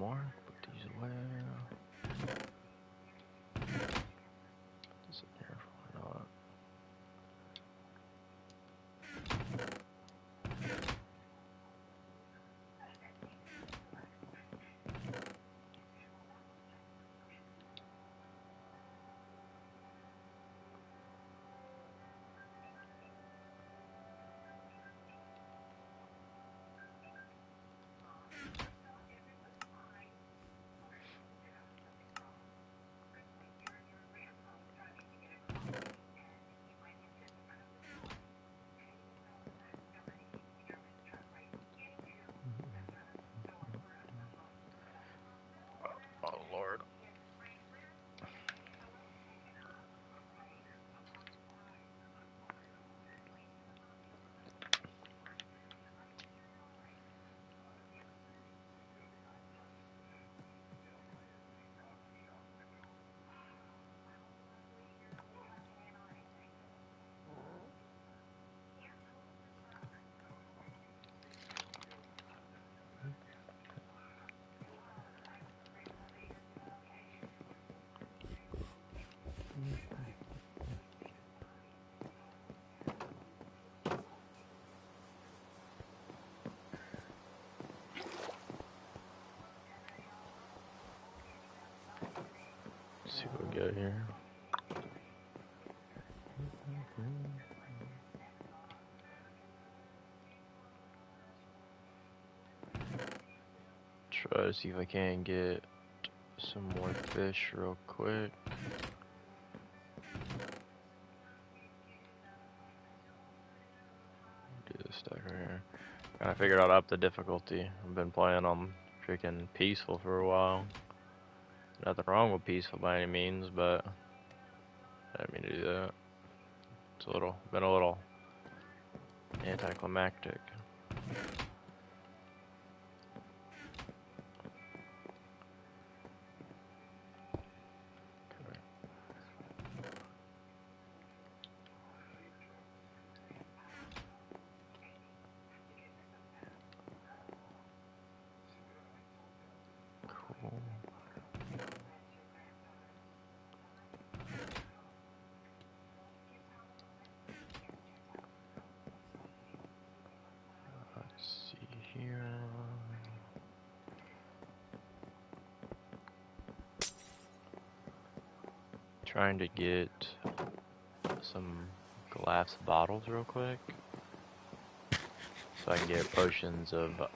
more. Put these away. This in here for not. Oh Lord. Let's see what we got here. Try to see if I can get some more fish real quick. Do this stack right here. I figured I'd up the difficulty. I've been playing on freaking peaceful for a while. Nothing wrong with peaceful by any means, but I didn't mean to do that. It's been a little anticlimactic. Cool. Let's see here. Trying to get some glass bottles real quick so I can get potions of what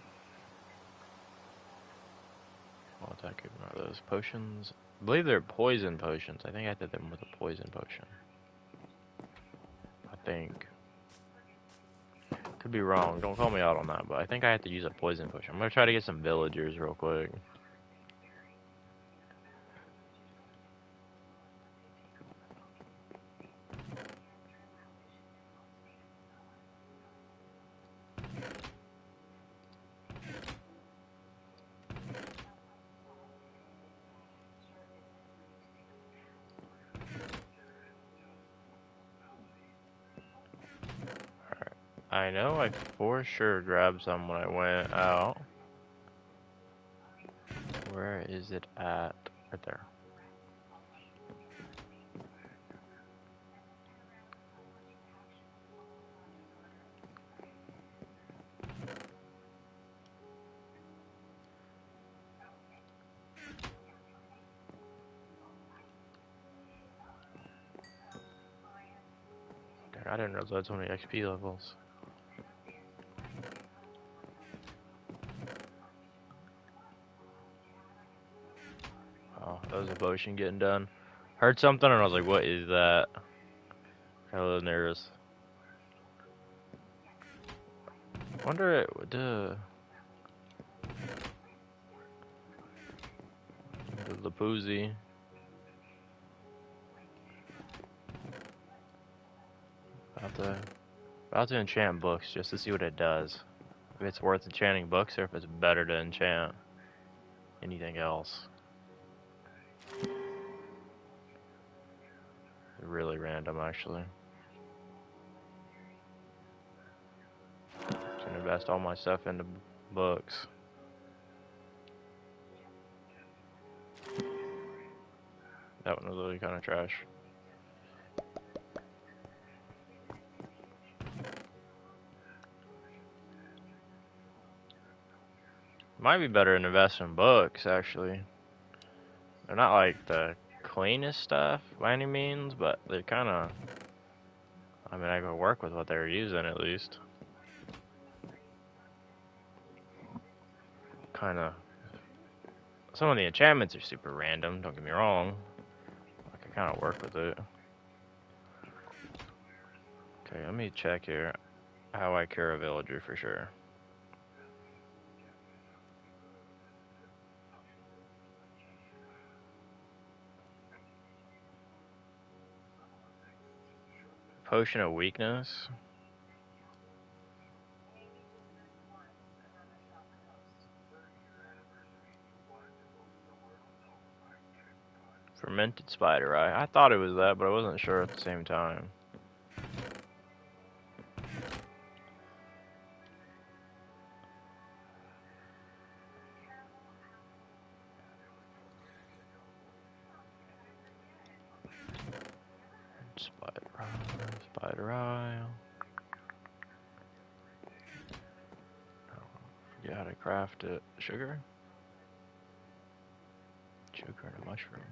the heck are those potions? I believe they're poison potions. I think I did them with a poison potion. I think. Could be wrong. Don't call me out on that, but I think I have to use a poison potion. I'm gonna try to get some villagers real quick. I know I for sure grabbed some when I went out. Where is it at? Right there. Dang, I didn't realize that's only XP levels. Oh, that was a potion getting done. Heard something and I was like, what is that? Got a little nervous. Wonder the Lapuzzi. About to enchant books just to see what it does. If it's worth enchanting books or if it's better to enchant anything else. Really random, actually. Gonna invest all my stuff into books. That one was really kind of trash. Might be better to invest in books, actually. They're not like the cleanest stuff by any means, but they're kind of. I mean, I could work with what they were using at least. Kind of. Some of the enchantments are super random, don't get me wrong. I can kind of work with it. Okay, let me check here how I cure a villager for sure. Potion of weakness. Fermented spider eye. I thought it was that, but I wasn't sure at the same time. Spider eye. Forget how to craft it. Sugar? Sugar and a mushroom.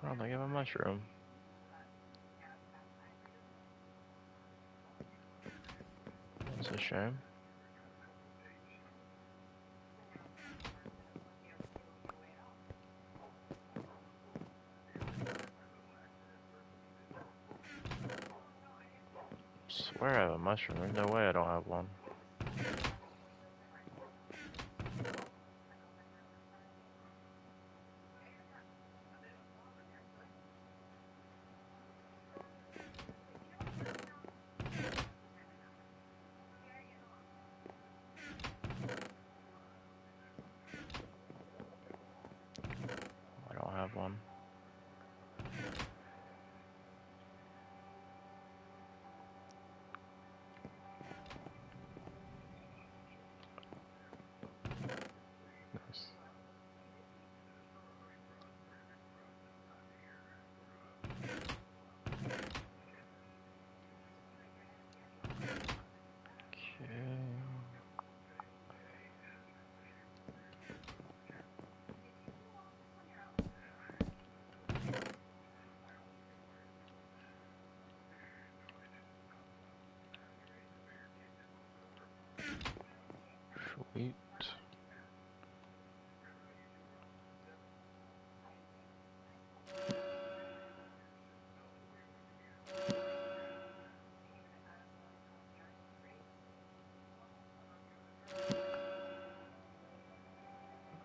I don't think I have a mushroom. That's a shame. Swear I have a mushroom. There's no way I don't have one. I don't have one. Nice. Okay. Sweet.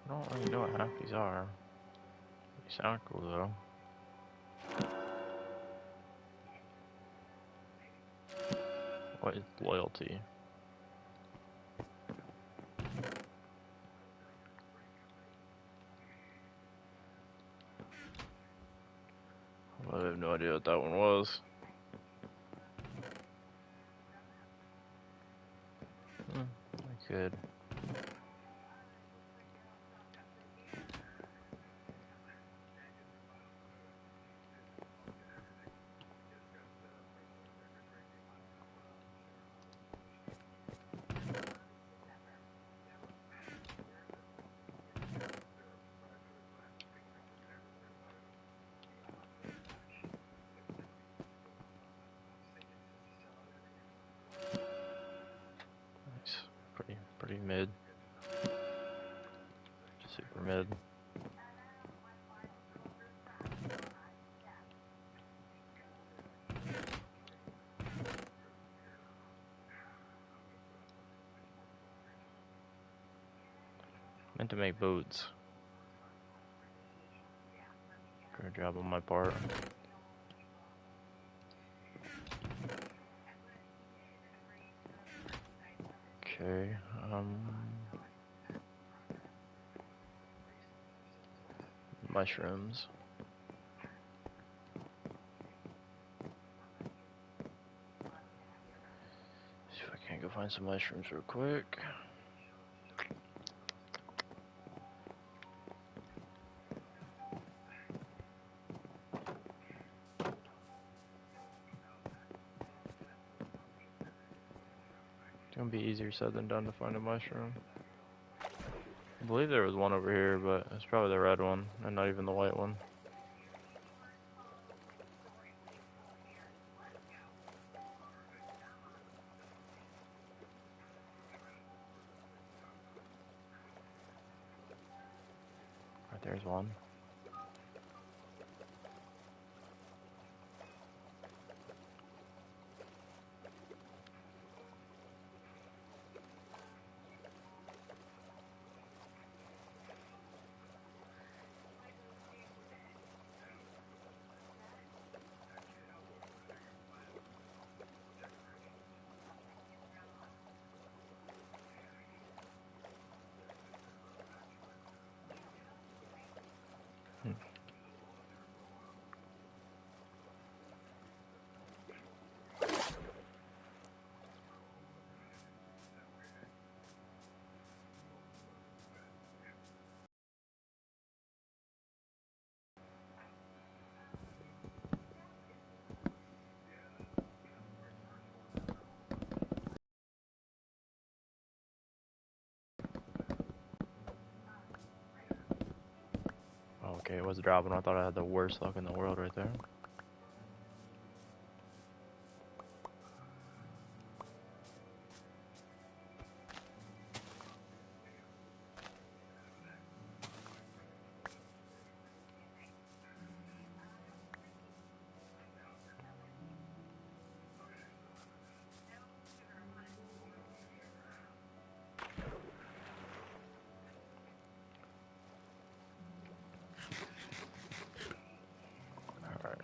I don't really know what half these are. They sound cool though. What is loyalty? I have no idea what that one was. I could. Nice. Pretty mid. Super mid. Meant to make boots. job on my part. Okay, mushrooms. See if I can't go find some mushrooms real quick. It's gonna be easier said than done to find a mushroom. I believe there was one over here, but it's probably the red one and not even the white one. Right there's one. Okay, it was dropping. I thought I had the worst luck in the world right there. Alright.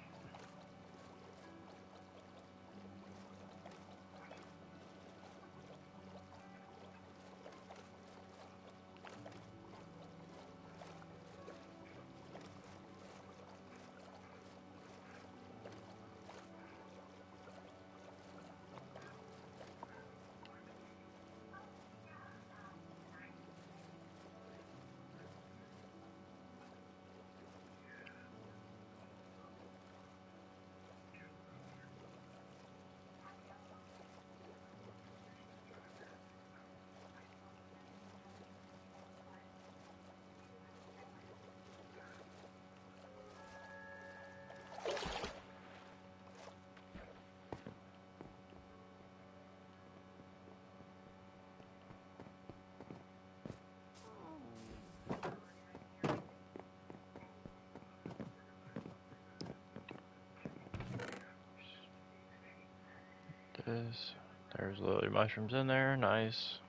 There's lily mushrooms in there. Nice.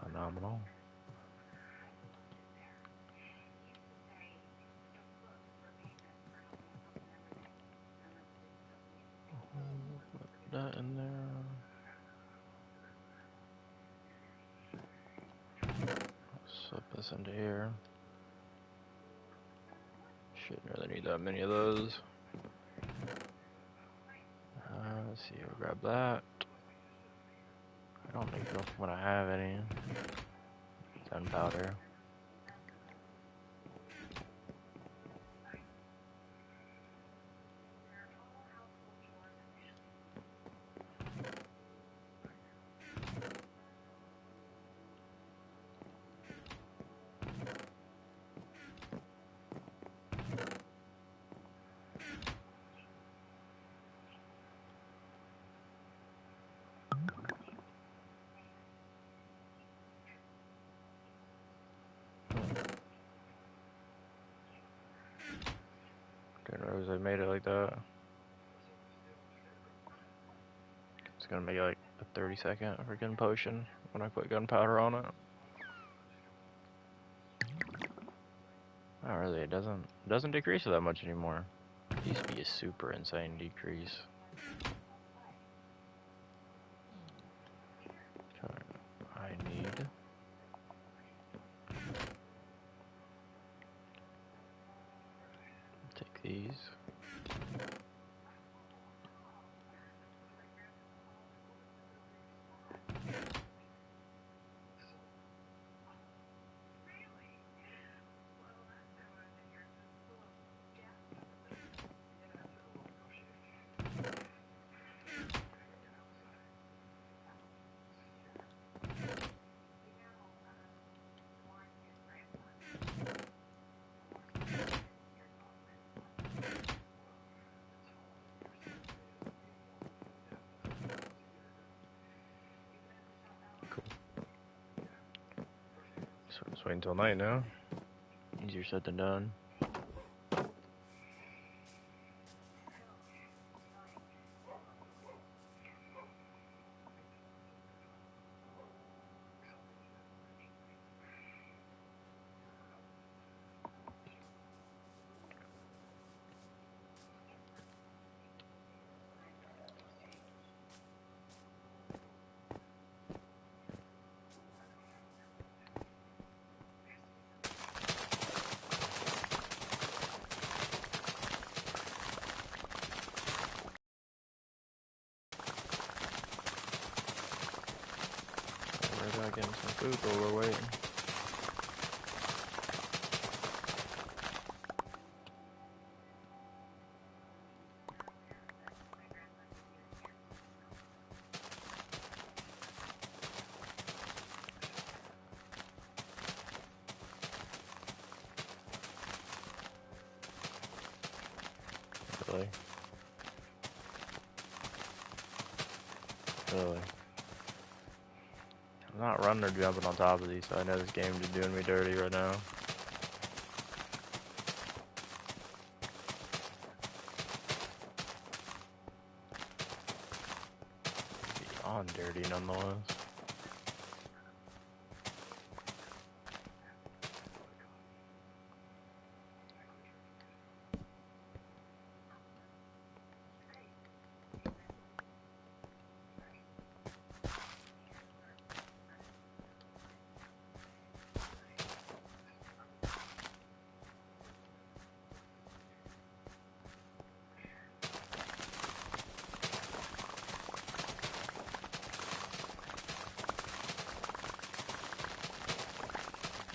Phenomenal. Put that in there. Slip this into here. Shouldn't really need that many of those. Let's see, we'll grab that. I don't think I'm gonna have any gunpowder. Didn't realize I made it like that. It's gonna make like a 30-second freaking potion when I put gunpowder on it. Oh, really? It doesn't decrease that much anymore. It used to be a super insane decrease. Okay, I need. Take these. So just wait until night now. Easier said than done. We're back getting some food while we're waiting. Really? Really? I'm not running or jumping on top of these, so I know this game's just doing me dirty right now. Beyond dirty nonetheless.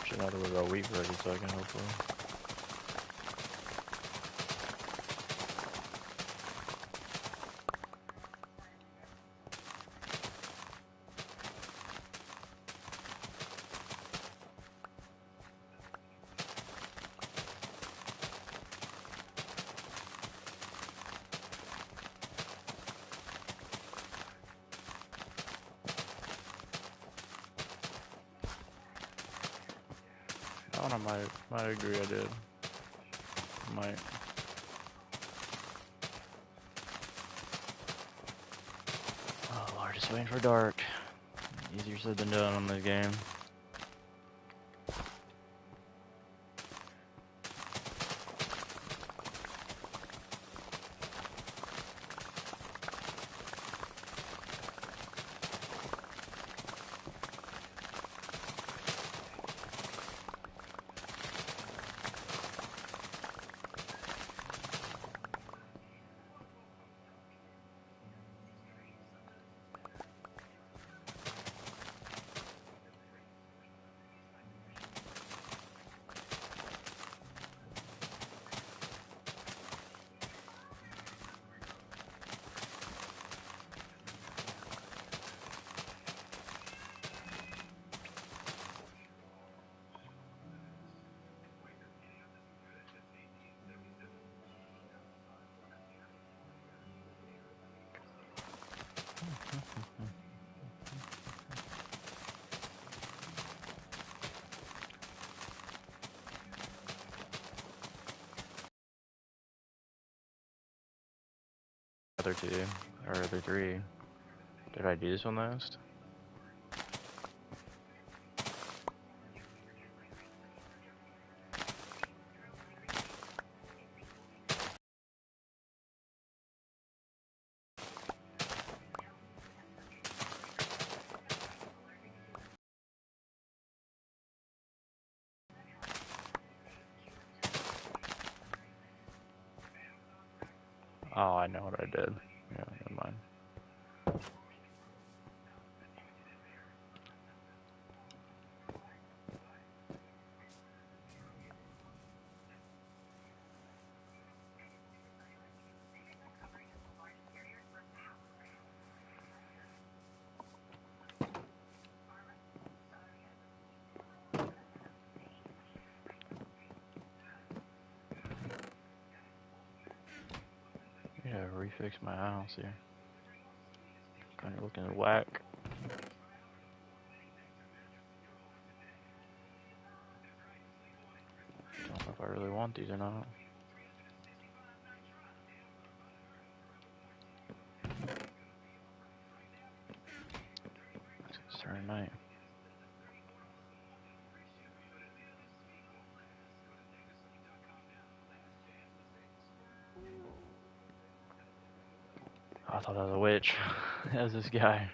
Should not have about wheat for a second, hopefully. Oh, I might agree I did. Might. Oh Lord, just waiting for dark. Easier said than done on this game. Other two, or other three. Did I do this one last? Oh, I know what I did. Yeah, never mind. Yeah, refix my house here. Kind of looking whack. Don't know if I really want these or not. It's turning night. I thought that was a witch. That was this guy.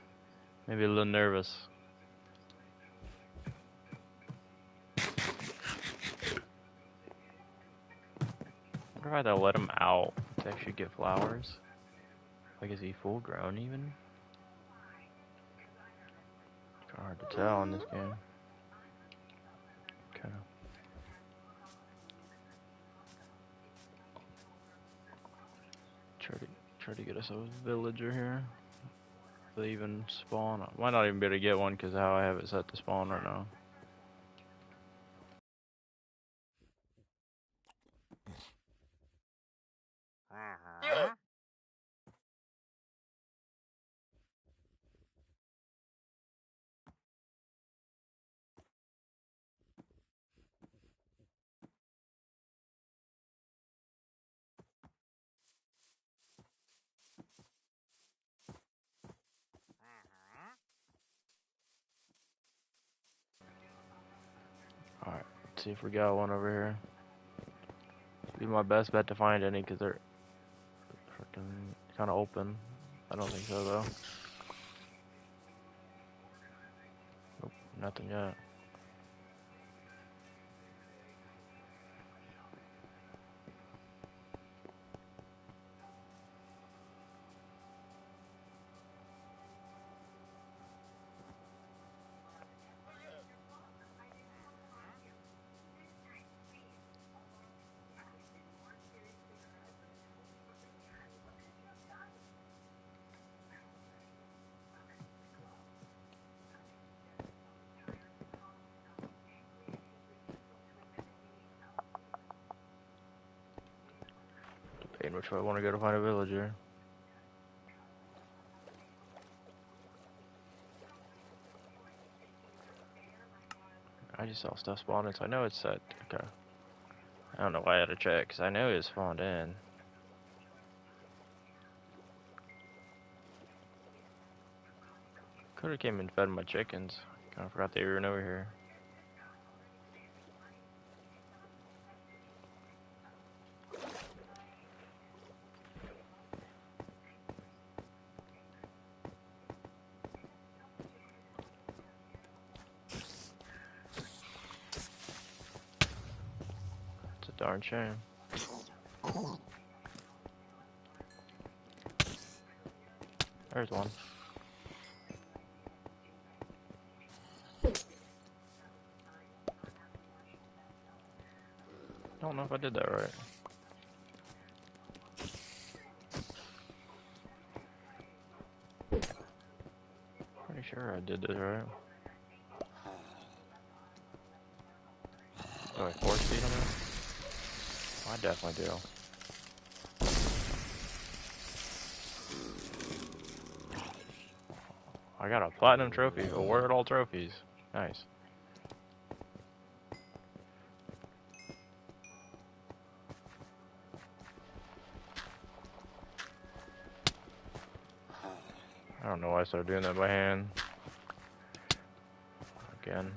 Maybe a little nervous. I wonder if I had to let him out to actually get flowers. Like, is he full grown even? It's kind of hard to tell in this game. Kind of. Try to get us a villager here. If they even spawn. I might not even be able to get one because how I have it set to spawn right now. Alright, let's see if we got one over here. Be my best bet to find any because they're freaking kind of open. I don't think so though. Nope, nothing yet. Debating which way I want to go to find a villager. I just saw stuff spawning, so I know it's set. Okay. I don't know why I had to check, because I know it spawned in. Could have came and fed my chickens. Kind of forgot they were over here. It's a darn shame. There's one. Don't know if I did that right. Pretty sure I did this right. Do I force feed them? I definitely do. I got a platinum trophy. Award all trophies. Nice. I don't know why I started doing that by hand. Again.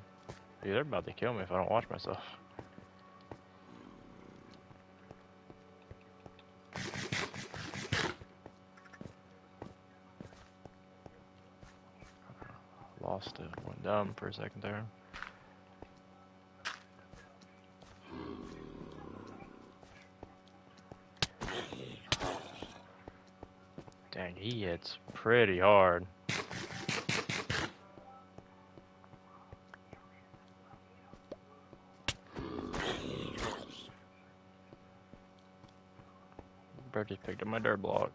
Dude, they're about to kill me if I don't watch myself. Lost it. Went dumb for a second there. Dang, he hits pretty hard. Bro just picked up my dirt block.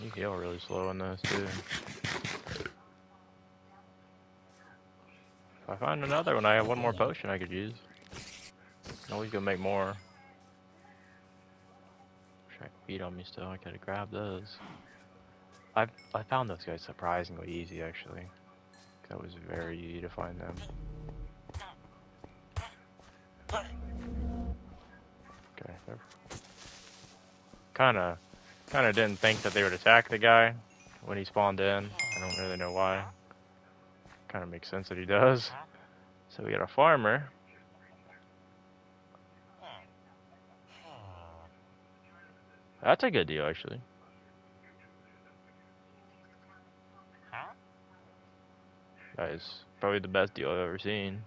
You heal really slow in this too. If I find another one, I have one more potion I could use. Can always go make more. Shrek beat on me still. I could have grabbed those. I found those guys surprisingly easy actually. That was very easy to find them. Okay. Kinda didn't think that they would attack the guy when he spawned in. I don't really know why. Kinda makes sense that he does. So we got a farmer. That's a good deal actually. That is probably the best deal I've ever seen.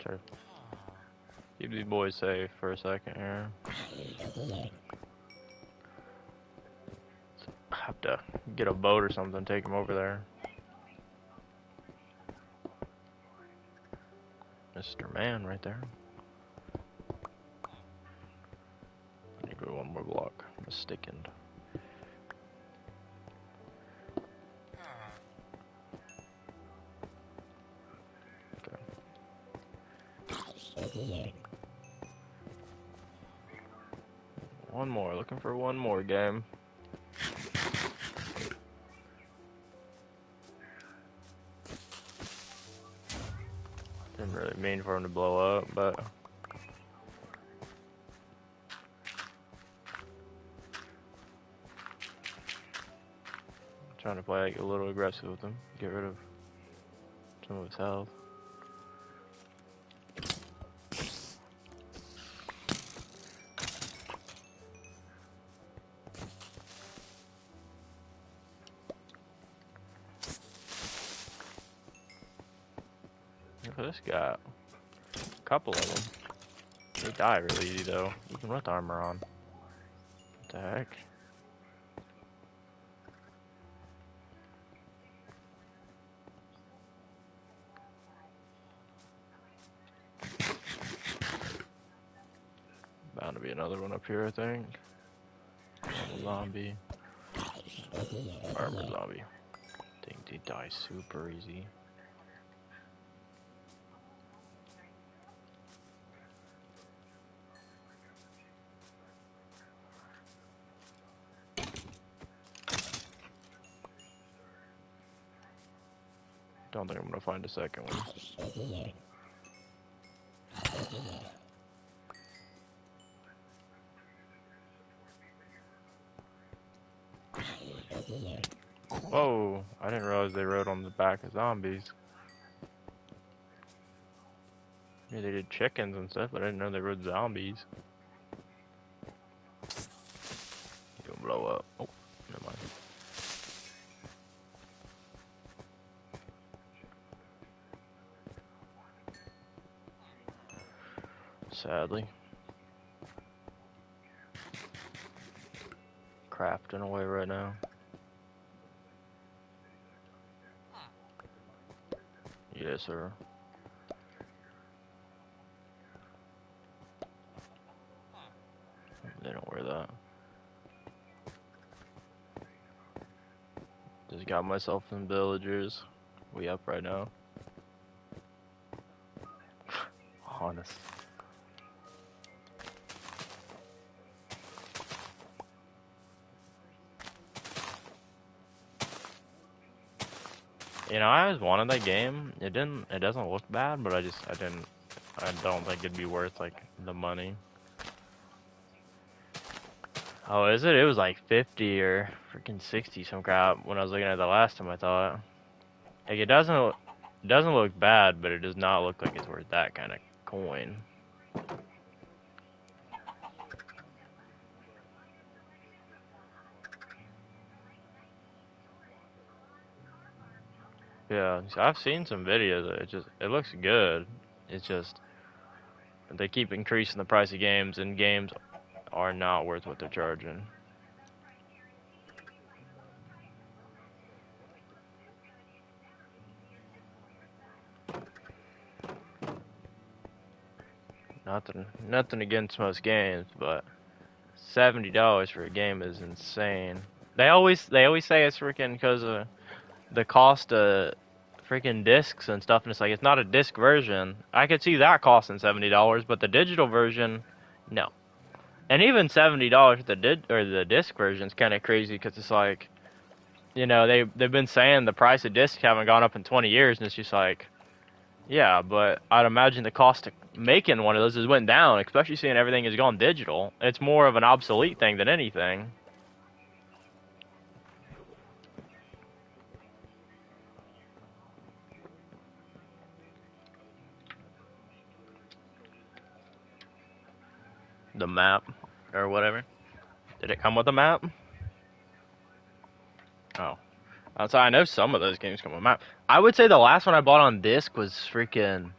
Sure. Keep these boys safe for a second here. Have to get a boat or something, take them over there. Mr. Man right there. I need to go one more block. Mistaken. Okay. One more, looking for one more game. Didn't really mean for him to blow up, but I'm trying to play like a little aggressive with him, get rid of some of his health. Look at this guy. A couple of them. They die really easy though, even with armor on. What the heck? Bound to be another one up here, I think. Zombie. Armor zombie. I think they die super easy. Don't think I'm gonna find a second one. Whoa, I didn't realize they rode on the back of zombies. Yeah, they did chickens and stuff, but I didn't know they rode zombies. You'll blow up. Oh, never mind. Sadly. Crafting away right now. Yes, sir. They don't wear that. Just got myself some villagers. We up right now. Honest. You know, I always wanted that game. It doesn't look bad, but I don't think it'd be worth like the money. Oh, is it? It was like 50 or freaking 60 some crap when I was looking at it the last time I thought. Like it doesn't look bad, but it does not look like it's worth that kind of coin. Yeah, so I've seen some videos. It looks good. It's just they keep increasing the price of games, and games are not worth what they're charging. Nothing against most games, but $70 for a game is insane. They always say it's freaking because of the cost of freaking discs and stuff, and it's like it's not a disc version. I could see that costing $70, but the digital version, no. And even $70 for the disc version is kind of crazy because it's like, you know, they've been saying the price of discs haven't gone up in 20 years, and it's just like, yeah, but I'd imagine the cost of making one of those has went down, especially seeing everything has gone digital. It's more of an obsolete thing than anything. The map or whatever. Did it come with a map? Oh. So I know some of those games come with a map. I would say the last one I bought on disc was freaking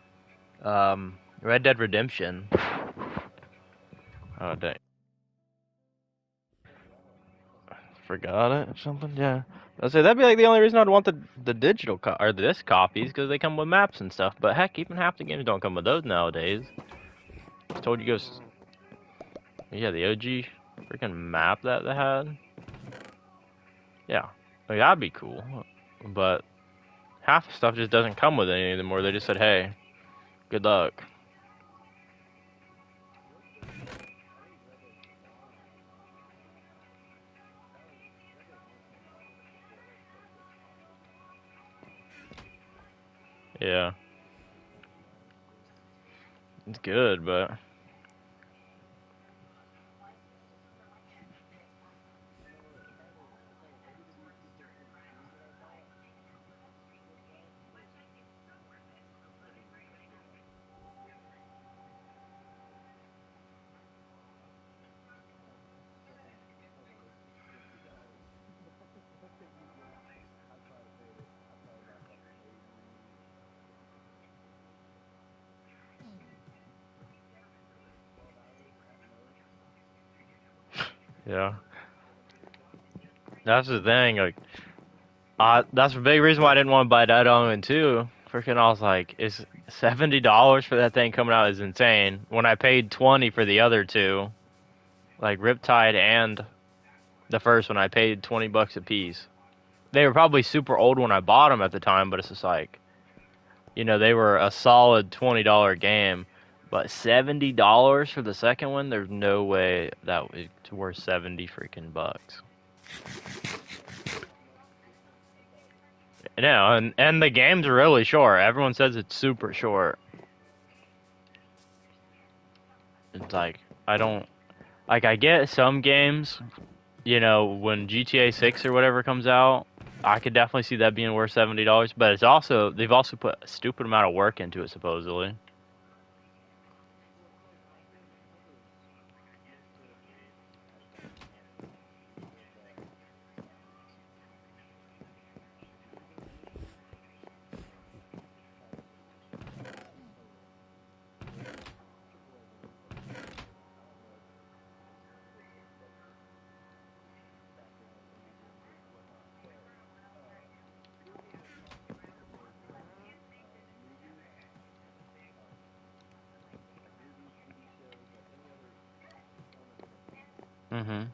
Red Dead Redemption. Oh dang. Forgot it or something? Yeah. I'd say that'd be like the only reason I'd want the digital or the disc copies because they come with maps and stuff. But heck, even half the games don't come with those nowadays. I told you guys. Yeah, the OG freaking map that they had. Yeah, like, that'd be cool. But half the stuff just doesn't come with any anymore. They just said, "Hey, good luck." Yeah, it's good, but yeah, that's the thing. Like, that's the big reason why I didn't want to buy Dead Island 2. Freaking, I was like, is $70 for that thing coming out is insane. When I paid 20 for the other two, like Riptide and the first one, I paid $20 a piece. They were probably super old when I bought them at the time, but it's just like, you know, they were a solid $20 game. But $70 for the second one, there's no way that it's worth 70 freaking bucks. No, and the game's really short. Everyone says it's super short. It's like I don't like I get some games, you know, when GTA 6 or whatever comes out, I could definitely see that being worth $70, but it's also they've also put a stupid amount of work into it supposedly. Mhm.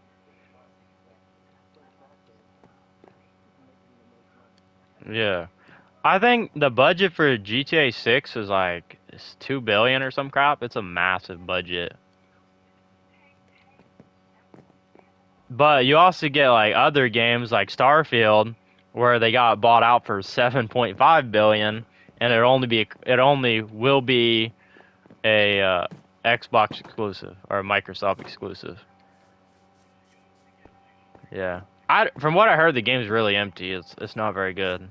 Yeah. I think the budget for GTA 6 is like it's 2 billion or some crap. It's a massive budget. But you also get like other games like Starfield where they got bought out for 7.5 billion, and it only will be a Xbox exclusive or a Microsoft exclusive. Yeah, from what I heard, the game's really empty. It's not very good,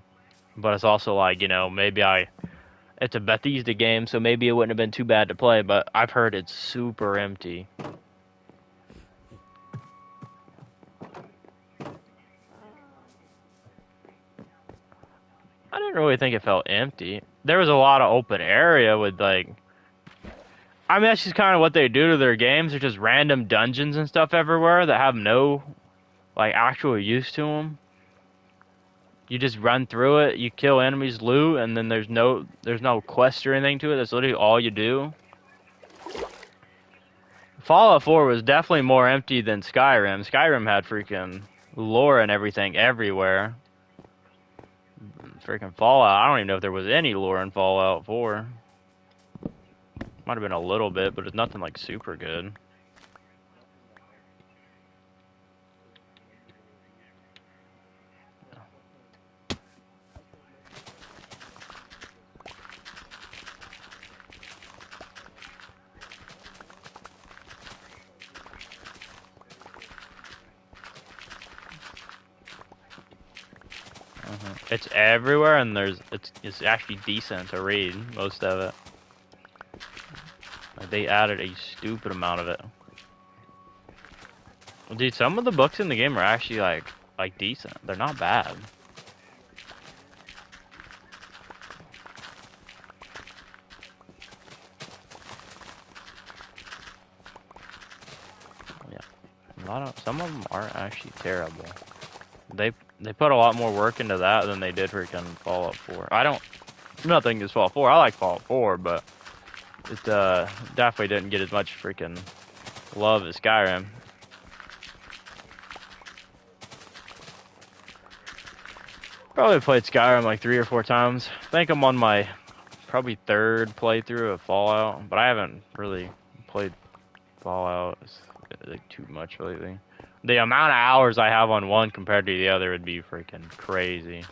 but it's also like, you know, it's a Bethesda game, so maybe it wouldn't have been too bad to play. But I've heard it's super empty. I didn't really think it felt empty. There was a lot of open area with like, I mean, that's just kind of what they do to their games. They're just random dungeons and stuff everywhere that have no like actual use to them. You just run through it, you kill enemies, loot, and then there's no quest or anything to it. That's literally all you do. Fallout 4 was definitely more empty than Skyrim. Skyrim had freaking lore and everything everywhere. Freaking Fallout, I don't even know if there was any lore in Fallout 4. Might have been a little bit, but it's nothing like super good. It's everywhere, and it's actually decent to read, most of it. Like, they added a stupid amount of it. Well, dude, some of the books in the game are actually like decent. They're not bad. Yeah, some of them aren't actually terrible. They put a lot more work into that than they did freaking Fallout 4. Nothing against Fallout 4. I like Fallout 4, but it definitely didn't get as much freaking love as Skyrim. Probably played Skyrim like 3 or 4 times. I think I'm on my probably 3rd playthrough of Fallout, but I haven't really played Fallout like too much lately. The amount of hours I have on one compared to the other would be freaking crazy.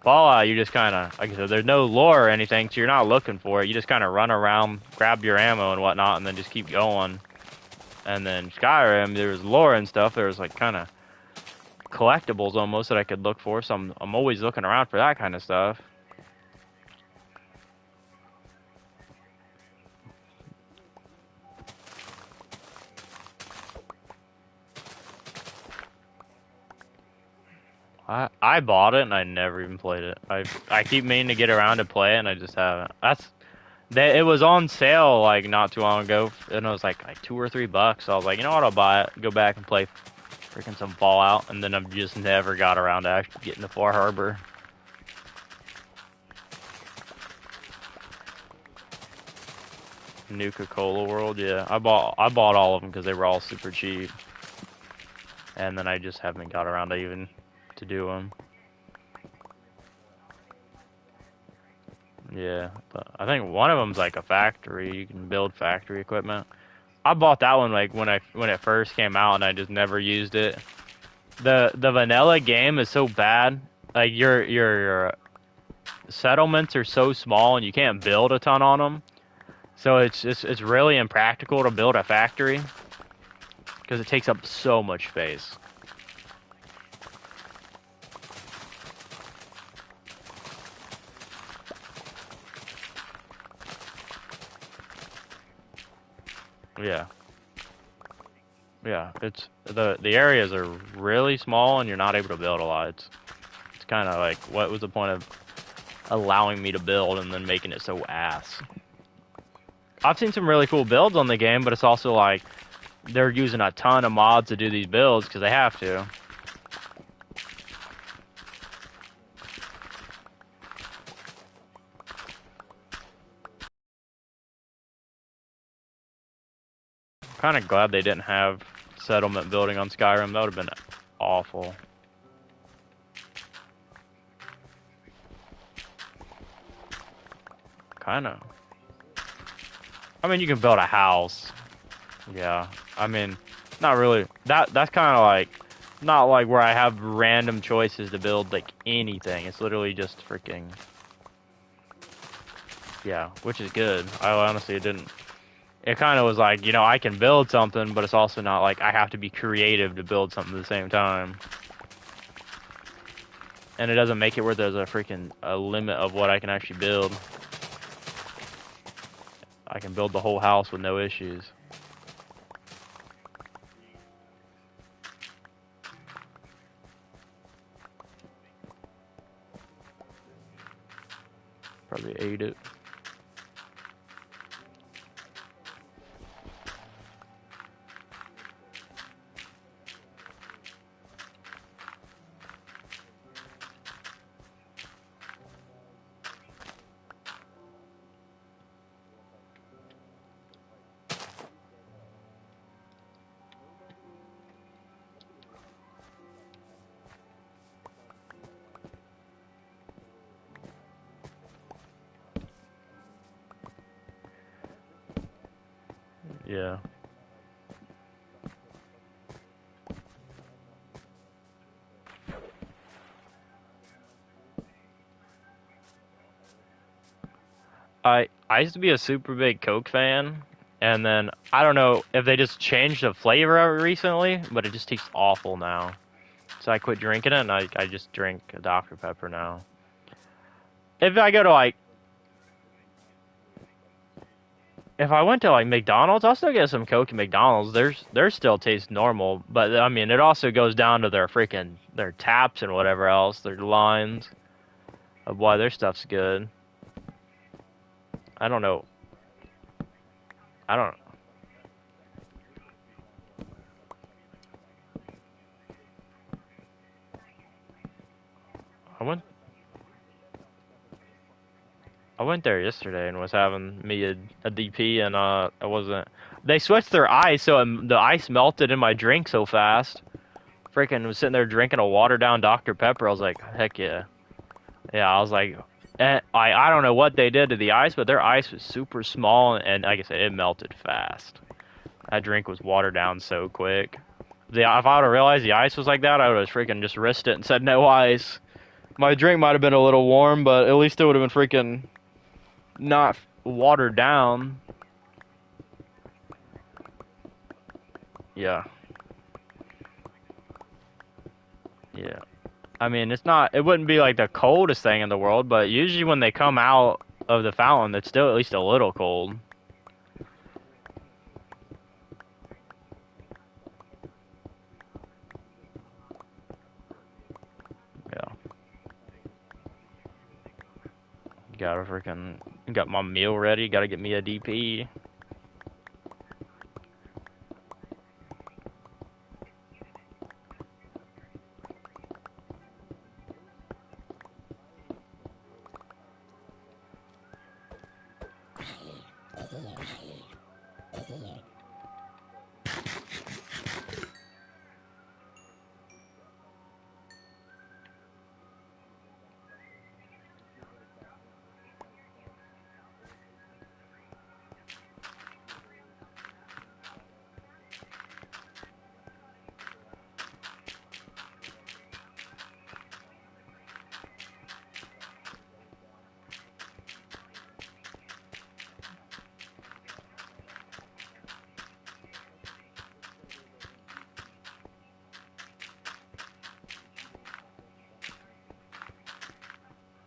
Fallout, you just kind of, like I said, there's no lore or anything, so you're not looking for it. You just kind of run around, grab your ammo and whatnot, and then just keep going. And then Skyrim, there was lore and stuff. There was like kind of collectibles almost that I could look for, so I'm always looking around for that kind of stuff. I bought it and I never even played it. I keep meaning to get around to play it and I just haven't. It was on sale like not too long ago and it was like $2 or $3. So I was like, you know what, I'll buy it, go back and play freaking some Fallout, and then I've just never got around to actually getting to Far Harbor. Nuka-Cola World, yeah. I bought all of them because they were all super cheap. And then I just haven't got around to even to do them. Yeah, but I think one of them's like a factory. You can build factory equipment. I bought that one like when it first came out, and I just never used it. The vanilla game is so bad. Like your settlements are so small, and you can't build a ton on them. So it's really impractical to build a factory because it takes up so much space. Yeah. Yeah, it's the areas are really small and you're not able to build a lot. It's kind of like, what was the point of allowing me to build and then making it so ass? I've seen some really cool builds on the game, but it's also like they're using a ton of mods to do these builds because they have to. Kind of glad they didn't have settlement building on Skyrim. That would have been awful. Kind of. I mean, you can build a house. Yeah. I mean, not really. That's kind of like not like where I have random choices to build like anything. It's literally just freaking, yeah, which is good. I honestly didn't. It kind of was like, you know, I can build something, but it's also not like I have to be creative to build something at the same time. And it doesn't make it where there's a limit of what I can actually build. I can build the whole house with no issues. Probably ate it. Yeah. I used to be a super big Coke fan, and then I don't know if they just changed the flavor of it recently, but it just tastes awful now. So I quit drinking it, and I just drink a Dr. Pepper now. If I go to like, if I went to like McDonald's, I'll still get some Coke at McDonald's. Theirs still tastes normal, but I mean it also goes down to their taps and whatever else, their lines of why their stuff's good. I don't know. I don't. I went I went there yesterday and was having me a DP, and I wasn't. They switched their ice, so the ice melted in my drink so fast. Freaking was sitting there drinking a watered down Dr. Pepper. I was like, heck yeah, yeah. I was like, I don't know what they did to the ice, but their ice was super small, and like I said, it melted fast. That drink was watered down so quick. If I would have realized the ice was like that, I would have freaking just risked it and said no ice. My drink might have been a little warm, but at least it would have been freaking not watered down. Yeah. Yeah. I mean, it wouldn't be like the coldest thing in the world, but usually when they come out of the fountain, it's still at least a little cold. Yeah. Got my meal ready, gotta get me a DP.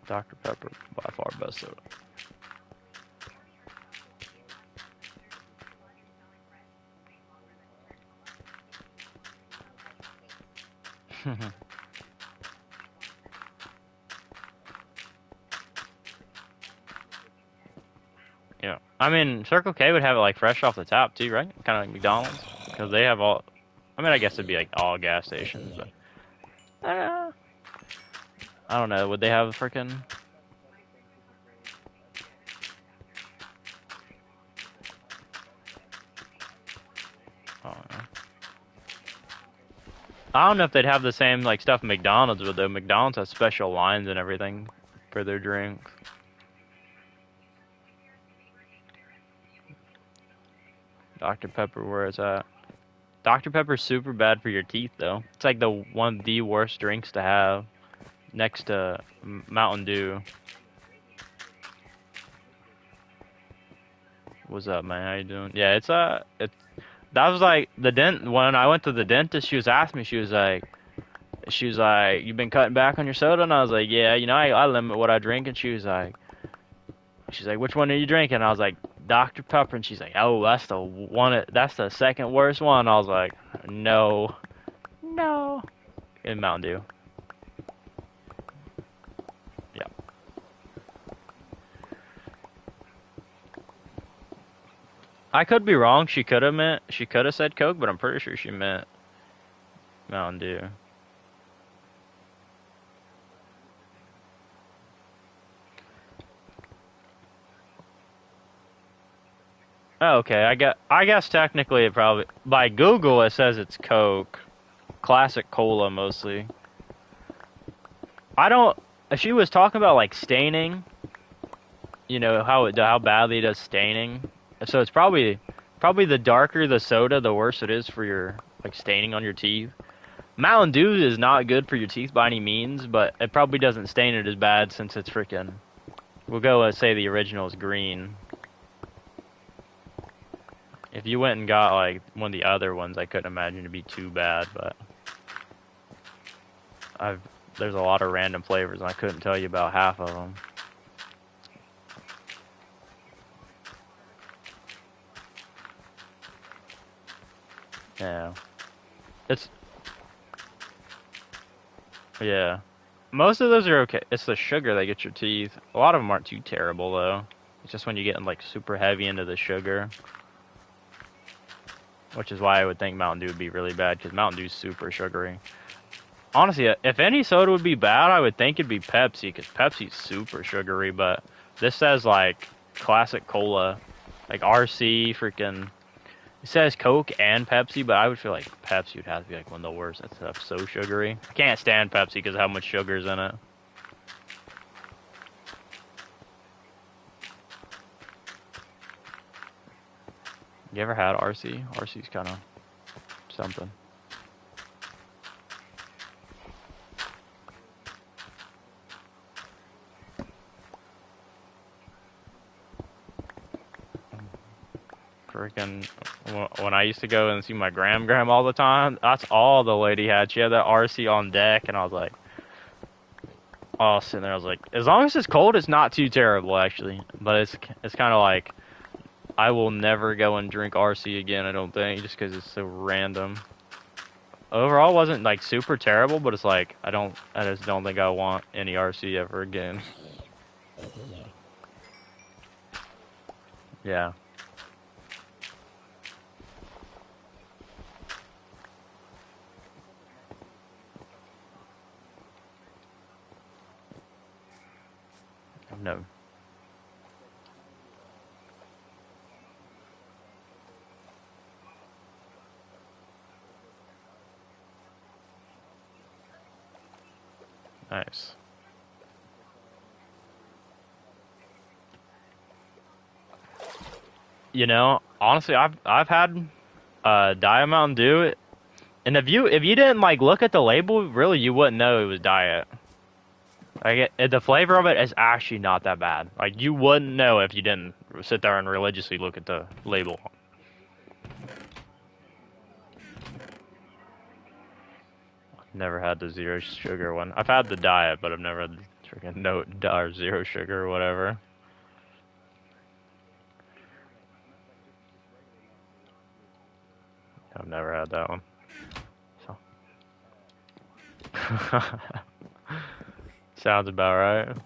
Dr. Pepper, by far best soda. Yeah. I mean, Circle K would have it like fresh off the top too, right? Kind of like McDonald's, because they have all. I mean, I guess it'd be like all gas stations, but I don't know. Would they have a freaking? I don't know. I don't know if they'd have the same like stuff McDonald's would though. McDonald's has special lines and everything for their drinks. Dr. Pepper, where it's at. Dr. Pepper's super bad for your teeth, though. It's like one of the worst drinks to have next to Mountain Dew. What's up, man? How you doing? Yeah, that was like when I went to the dentist, she was asking me, she was like, "You been cutting back on your soda?" And I was like, "Yeah, you know, I limit what I drink." And she's like, "Which one are you drinking?" And I was like, "Dr. Pepper." And she's like, "Oh, that's the second worst one." I was like, "No, no." In Mountain Dew. Yeah. I could be wrong. She could have said Coke, but I'm pretty sure she meant Mountain Dew. Oh, okay, I guess technically it probably by Google it says it's Coke, classic cola mostly. I don't. If she was talking about like staining, you know how badly it does staining. So it's probably the darker the soda, the worse it is for your like staining on your teeth. Mountain Dew is not good for your teeth by any means, but it probably doesn't stain it as bad since it's freaking. We'll go say the original is green. If you went and got like one of the other ones, I couldn't imagine it'd be too bad, but there's a lot of random flavors and I couldn't tell you about half of them. Yeah. Yeah. Most of those are okay. It's the sugar that gets your teeth. A lot of them aren't too terrible though. It's just when you get like super heavy into the sugar. Which is why I would think Mountain Dew would be really bad, because Mountain Dew's super sugary. Honestly, if any soda would be bad, I would think it'd be Pepsi, because Pepsi's super sugary, but this says, like, classic cola. Like, RC, freaking... It says Coke and Pepsi, but I would feel like Pepsi would have to be, like, one of the worst. That stuff's so sugary. I can't stand Pepsi because of how much sugar's in it. You ever had RC? RC's kind of something. Freaking, when I used to go and see my grandma all the time, that's all the lady had. She had that RC on deck, and I was like, oh, sitting there, I was like, as long as it's cold, it's not too terrible, actually. But it's kind of like, I will never go and drink RC again, I don't think, just because it's so random. Overall, it wasn't, like, super terrible, but it's like, I just don't think I want any RC ever again. Yeah. No. Nice. You know, honestly, I've had Diet Mountain Dew, and if you didn't like look at the label, really you wouldn't know it was Diet. Like the flavor of it is actually not that bad. Like you wouldn't know if you didn't sit there and religiously look at the label. Never had the zero sugar one. I've had the Diet, but I've never had the freaking no or zero sugar or whatever. I've never had that one. So. Sounds about right.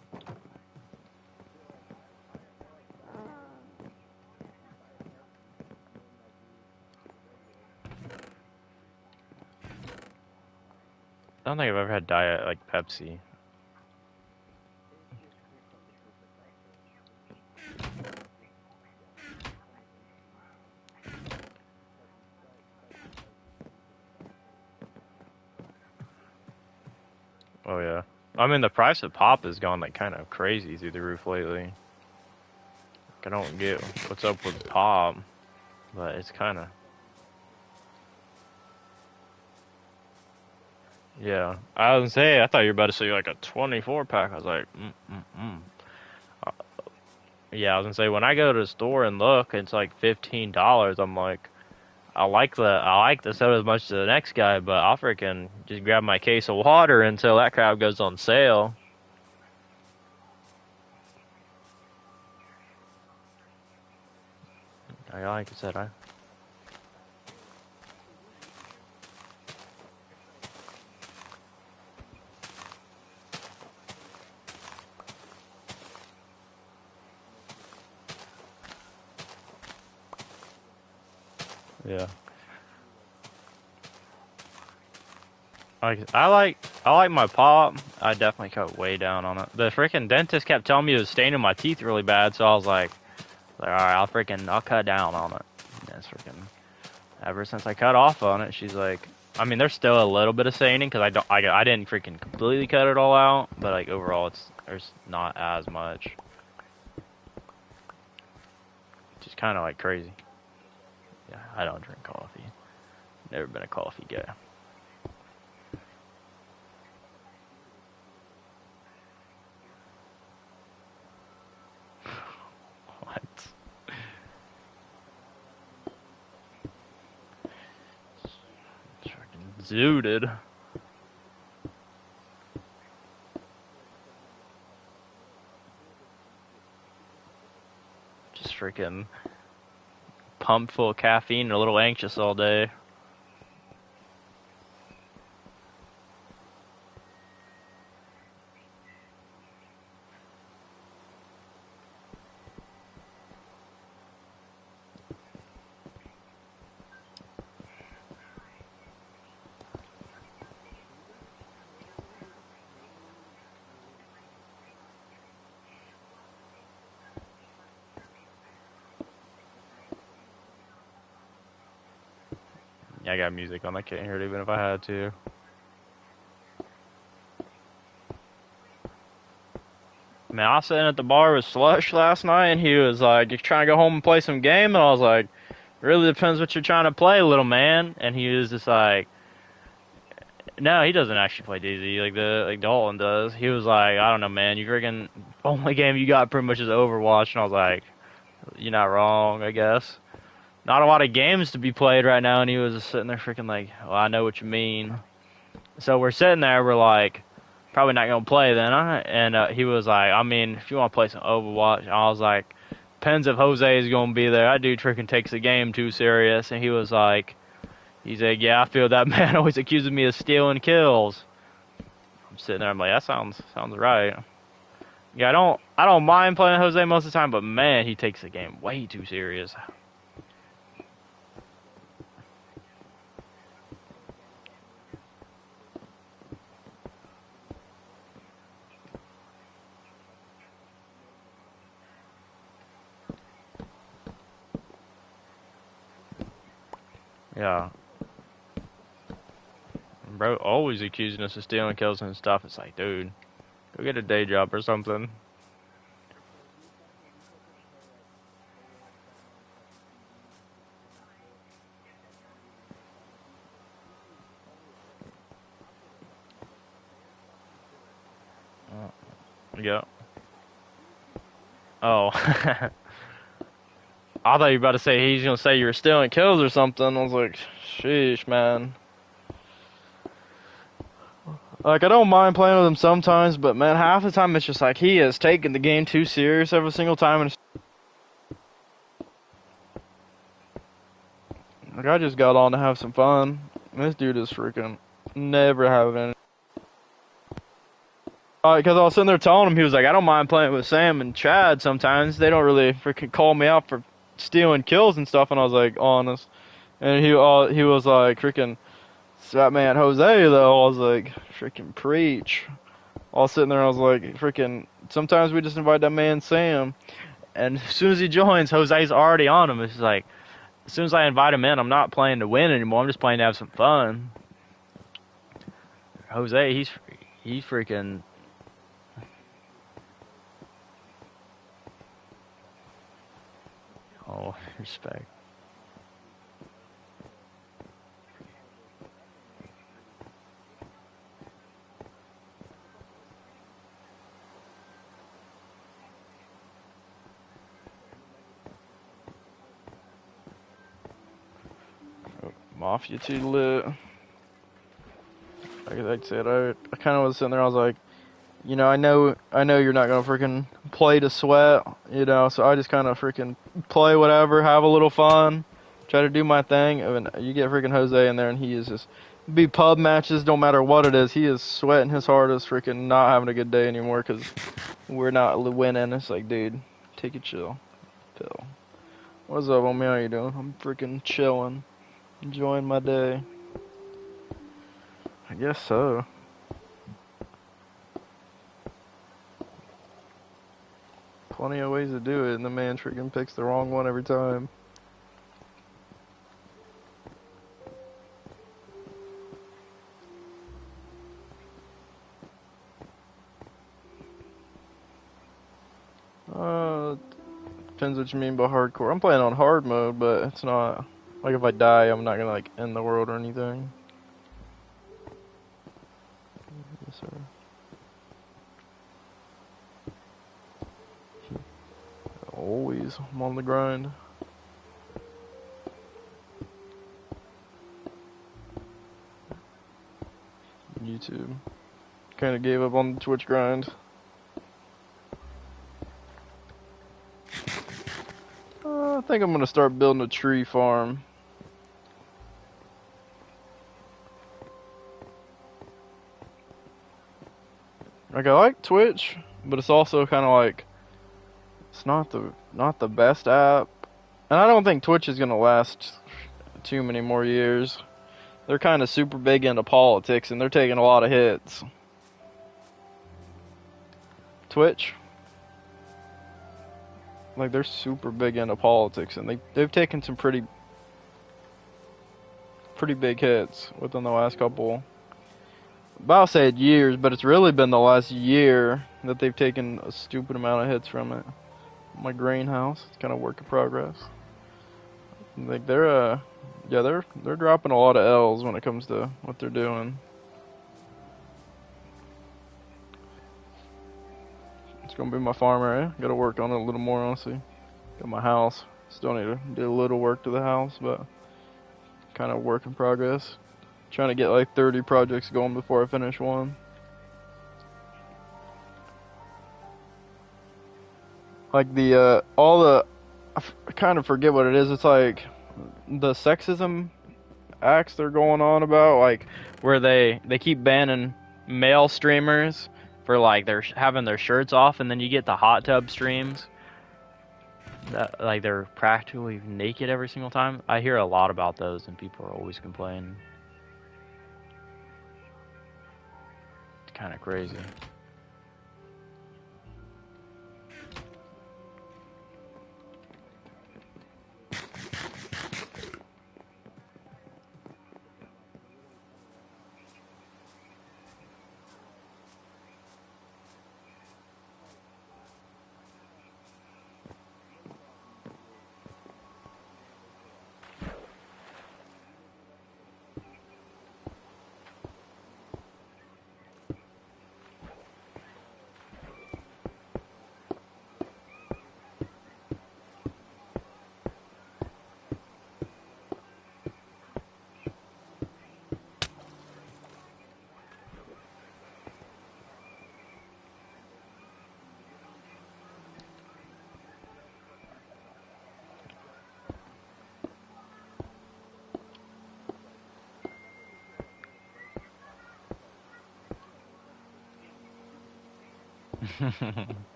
I don't think I've ever had Diet like Pepsi. Oh yeah. I mean the price of pop has gone like kind of crazy through the roof lately. Like, I don't get what's up with pop, but it's kind of Yeah, I was gonna say, I thought you were about to say like a 24 pack. I was like, Uh, yeah, I was gonna say when I go to the store and look, it's like $15. I'm like, I like the soda as much as the next guy, but I'll freaking just grab my case of water until that crap goes on sale. Like I said, yeah. I like my pop. I definitely cut way down on it. The freaking dentist kept telling me it was staining my teeth really bad, so I was like, all right, I'll cut down on it. And that's freaking. Ever since I cut off on it, she's like, I mean, there's still a little bit of staining because I didn't freaking completely cut it all out, but like overall, there's not as much. Just kind of like crazy. Yeah, I don't drink coffee. Never been a coffee guy. What? Freaking zooted. Just freaking pumped full of caffeine and a little anxious all day. Yeah, I got music on. I can't hear it even if I had to. Man, I was sitting at the bar with Slush last night, and he was like, "You trying to go home and play some game?" And I was like, "Really depends what you're trying to play, little man." And he was just like, "No, he doesn't actually play DZ like Dalton does." He was like, "I don't know, man. You freaking only game you got pretty much is Overwatch." And I was like, "You're not wrong, I guess. Not a lot of games to be played right now." And he was just sitting there freaking like, "Well, I know what you mean." So we're sitting there, we're like, probably not gonna play then. And he was like, I mean, if you want to play some Overwatch, I was like, depends if Jose is gonna be there. That dude freaking takes the game too serious. And he was like, he's like, yeah, I feel that man always accuses me of stealing kills. I'm sitting there, I'm like, that sounds right. Yeah, I don't mind playing Jose most of the time, but man, he takes the game way too serious. Yeah, bro, always accusing us of stealing kills and stuff. It's like, dude, go get a day job or something. Yeah. Oh. I thought you were about to say he's gonna say you were stealing kills or something. I was like, sheesh, man. Like, I don't mind playing with him sometimes, but man, half the time it's just like he is taking the game too serious every single time. And like, I just got on to have some fun. And this dude is freaking never having any. Because I was sitting there telling him, he was like, I don't mind playing with Sam and Chad sometimes. They don't really freaking call me out for stealing kills and stuff. And I was like, honest. And he was like, freaking, that man Jose, though. I was like, freaking preach. I was sitting there, I was like, freaking, sometimes we just invite that man Sam, and as soon as he joins, Jose's already on him. It's like, as soon as I invite him in, I'm not playing to win anymore, I'm just playing to have some fun. Jose, he's freaking, oh, respect. Mafia 2 lit. Like I said, I kind of was sitting there. I was like, you know, I know you're not gonna freaking play to sweat, you know. So I just kind of freaking play whatever, have a little fun, try to do my thing. And you get freaking Jose in there, and he is just be pub matches, don't matter what it is. He is sweating his hardest, freaking not having a good day anymore because we're not winning. It's like, dude, take a chill pill. What's up, homie? How you doing? I'm freaking chilling, enjoying my day. I guess so. Plenty of ways to do it, and the man freaking picks the wrong one every time. Depends what you mean by hardcore. I'm playing on hard mode, but it's not like if I die, I'm not gonna like end the world or anything. Yes, sir. Always, I'm on the grind. YouTube. Kind of gave up on the Twitch grind. I think I'm gonna start building a tree farm. Like I like Twitch, but it's also kind of like it's not the best app, and I don't think Twitch is gonna last too many more years. They're kind of super big into politics, and they're taking a lot of hits. Twitch, like they're super big into politics, and they've taken some pretty big hits within the last couple. I'll say years, but it's really been the last year that they've taken a stupid amount of hits from it. My greenhouse, it's kind of work in progress. Like they're they're dropping a lot of L's when it comes to what they're doing. It's gonna be my farm area. Got to work on it a little more, honestly. Got my house. Still need to do a little work to the house, but kind of work in progress. Trying to get like 30 projects going before I finish one. Like the all the I kind of forget what it is. It's like the sexism acts they're going on about, like where they keep banning male streamers for like they're having their shirts off, and then you get the hot tub streams that like they're practically naked every single time. I hear a lot about those, and people are always complaining. It's kind of crazy.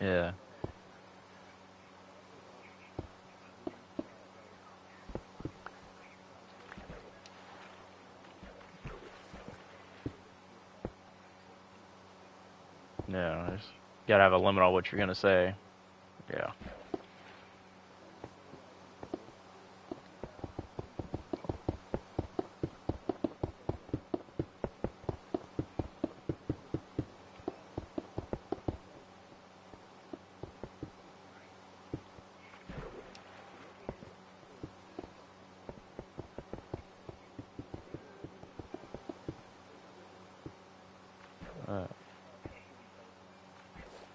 Yeah. Yeah, just gotta have a limit on what you're gonna say. Yeah.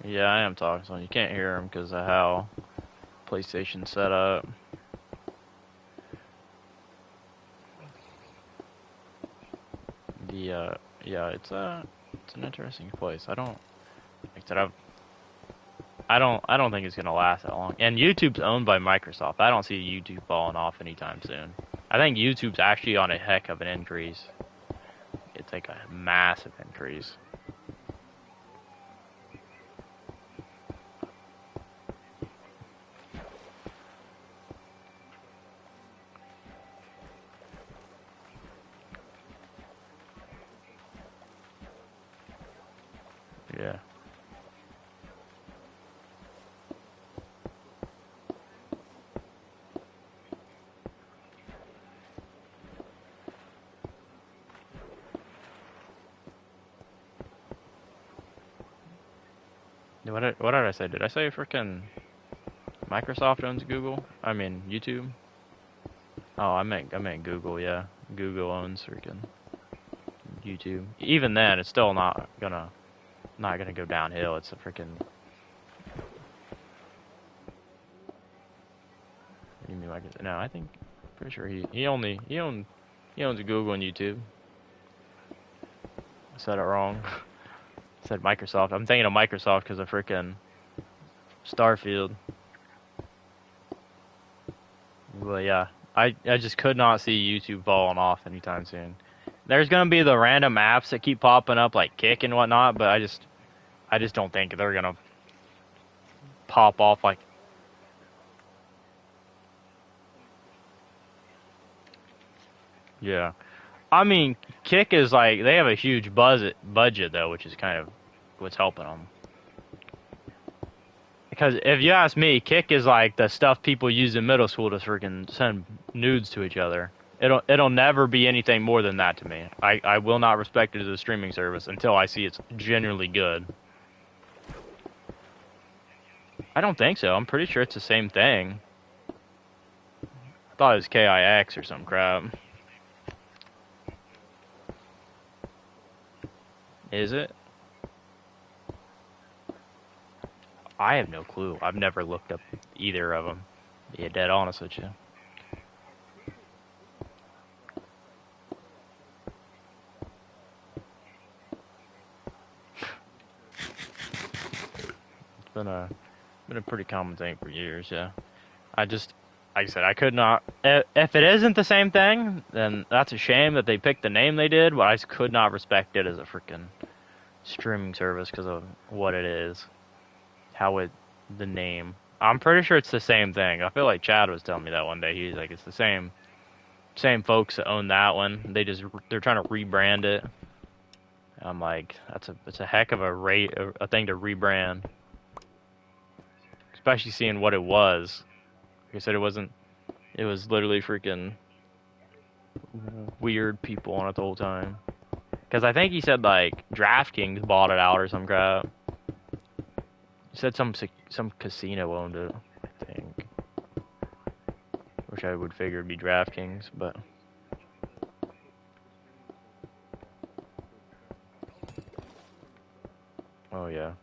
Yeah, I am talking, so you can't hear him because of how PlayStation's set up. The yeah, it's an interesting place. I don't like that. I don't think it's gonna last that long. And YouTube's owned by Microsoft. I don't see YouTube falling off anytime soon. I think YouTube's actually on a heck of an increase. It's like a massive increase. Yeah. What did I say? Did I say freaking Microsoft owns Google? I mean YouTube. Oh, I meant Google. Yeah, Google owns freaking YouTube. Even then, it's still not gonna go downhill. It's a freaking. You mean like no? I think pretty sure he owns Google and YouTube. I said it wrong. I said Microsoft. I'm thinking of Microsoft because of freaking Starfield. But yeah, I just could not see YouTube falling off anytime soon. There's gonna be the random apps that keep popping up like Kick and whatnot, but I just don't think they're gonna pop off like. Yeah, I mean Kick is like they have a huge budget though, which is kind of what's helping them. Because if you ask me, Kick is like the stuff people use in middle school to freaking send nudes to each other. It'll never be anything more than that to me. I will not respect it as a streaming service until I see it's genuinely good. I don't think so. I'm pretty sure it's the same thing. I thought it was KIX or some crap. Is it? I have no clue. I've never looked up either of them. To be dead honest with you. It's been a pretty common thing for years. Yeah. I just, like I said, I could not. If it isn't the same thing, then that's a shame that they picked the name they did. But I just could not respect it as a freaking streaming service because of what it is, the name. I'm pretty sure it's the same thing. I feel like Chad was telling me that one day. He's like, it's the same folks that own that one. They're trying to rebrand it. I'm like, it's a heck of a thing to rebrand, especially seeing what it was. Like I said, it was literally freaking weird people on it the whole time. Because I think he said like DraftKings bought it out or some crap. He said some casino owned it. I think, which I would figure would be DraftKings, but oh yeah,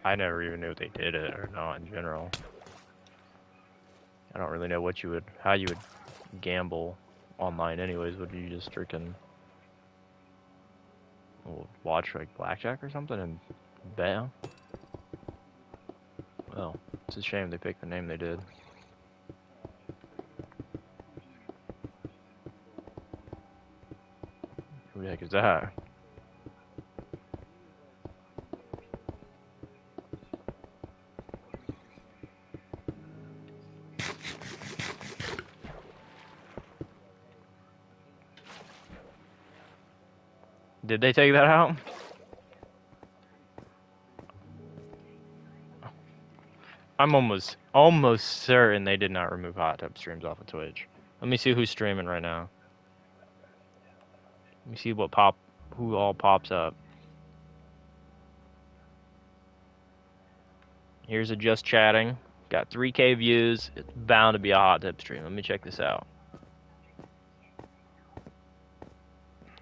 I never even knew if they did it or not in general. I don't really know how you would gamble online anyways. Would you just freaking watch like blackjack or something and bet? Well, it's a shame they picked the name they did. Who the heck is that? Did they take that out? I'm almost certain they did not remove hot tub streams off of Twitch. Let me see who's streaming right now. Let me see who all pops up. Here's a just chatting. Got 3K views. It's bound to be a hot tub stream. Let me check this out.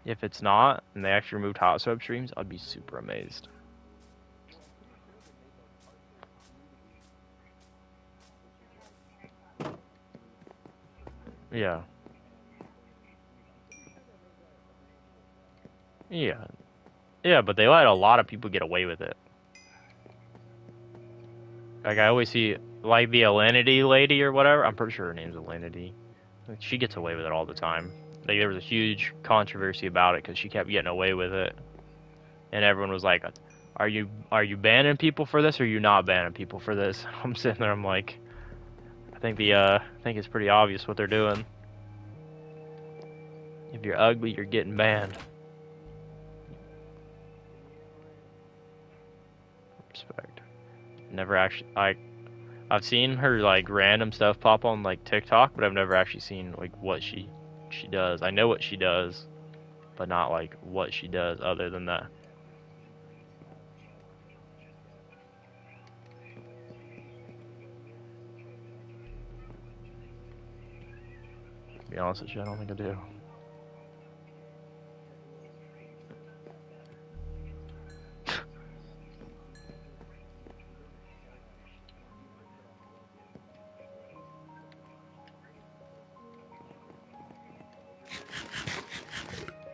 If it's not, and they actually removed hot sub streams, I'd be super amazed. Yeah. Yeah. Yeah, but they let a lot of people get away with it. Like, I always see, like, the Alinity lady or whatever. I'm pretty sure her name's Alinity. Like, she gets away with it all the time. Like, there was a huge controversy about it because she kept getting away with it. And everyone was like, are you banning people for this, or are you not banning people for this? I'm sitting there, I'm like, I think it's pretty obvious what they're doing. If you're ugly, you're getting banned. Respect. Never actually, I've seen her like random stuff pop on like TikTok, but I've never actually seen like what she does. I know what she does, but not like what she does other than that. To be honest with you, I don't think I do.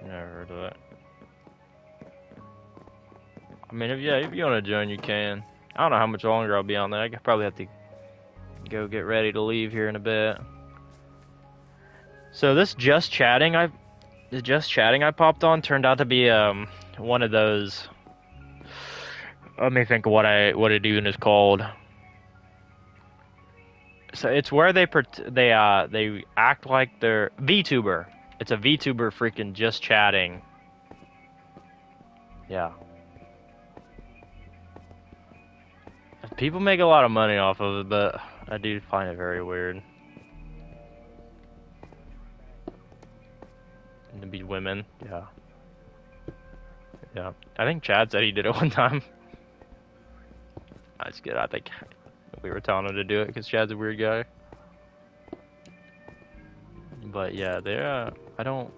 Never heard of it. I mean, if you want to join, you can. I don't know how much longer I'll be on there. I could probably have to go get ready to leave here in a bit. So this just chatting I popped on turned out to be one of those. Let me think of what it even is called. So it's where they act like they're VTuber. It's a VTuber freaking just chatting. Yeah. People make a lot of money off of it, but I do find it very weird. And to be women, yeah. Yeah. I think Chad said he did it one time. That's good. I think we were telling him to do it because Chad's a weird guy. But yeah, they're, I don't,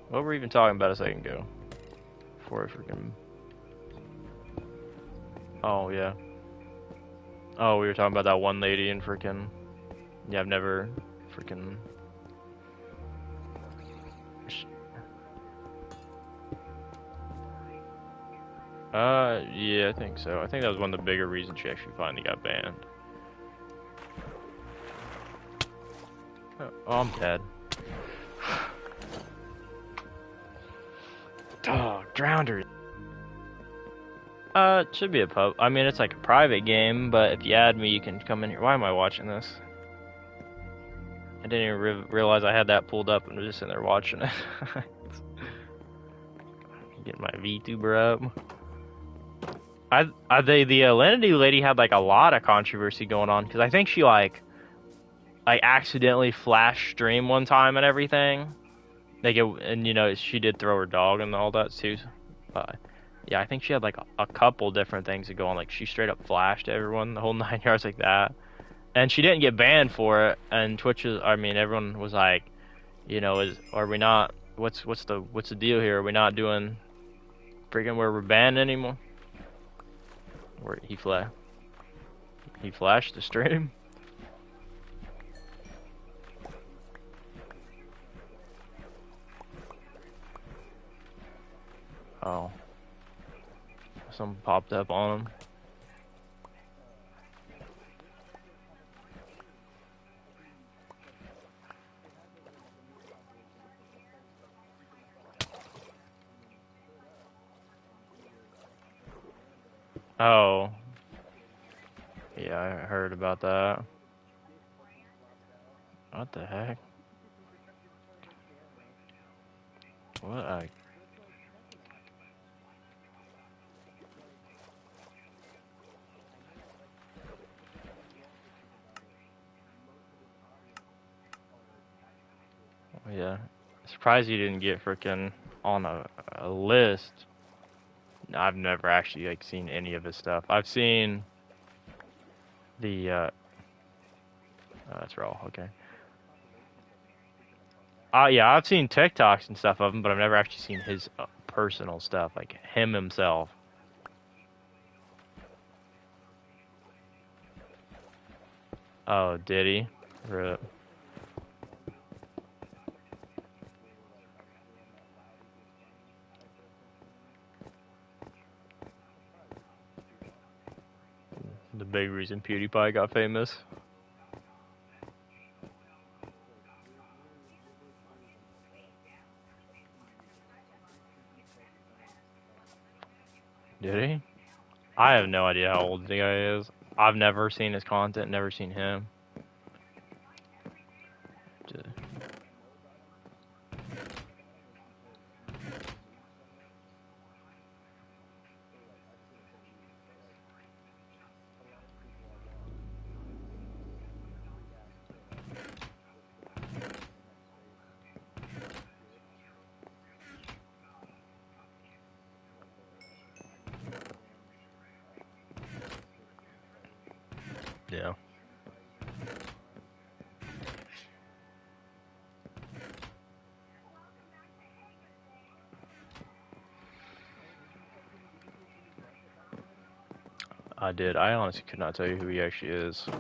what were we even talking about a second ago? Before I freaking, oh yeah. Oh, we were talking about that one lady in freaking, yeah, I've never freaking, yeah, I think so. I think that was one of the bigger reasons she actually finally got banned. Oh, I'm dead. Dog, drowned her. It should be a pub. I mean, it's like a private game, but if you add me, you can come in here. Why am I watching this? I didn't even realize I had that pulled up and was just in there watching it. Get my VTuber up. The Alinity lady had like a lot of controversy going on because I think she like accidentally flash stream one time and everything. Like and you know she did throw her dog and all that too. Yeah, I think she had like a couple different things to go on. Like she straight up flashed everyone the whole 9 yards like that, and she didn't get banned for it. And Twitch is, I mean, everyone was like, you know, are we not? What's the deal here? Are we not doing freaking where we're banned anymore? Where he flashed the stream. Oh. Something popped up on him. Oh. Yeah, I heard about that. What the heck? What yeah. Surprised you didn't get freaking on a list. I've never actually like seen any of his stuff. I've seen the oh, that's Raw, okay. Yeah, I've seen TikToks and stuff of him, but I've never actually seen his personal stuff, like him himself. Oh, did he? Rip. The big reason PewDiePie got famous. Did he? I have no idea how old the guy is. I've never seen his content, never seen him. Yeah. I did. I honestly could not tell you who he actually is. I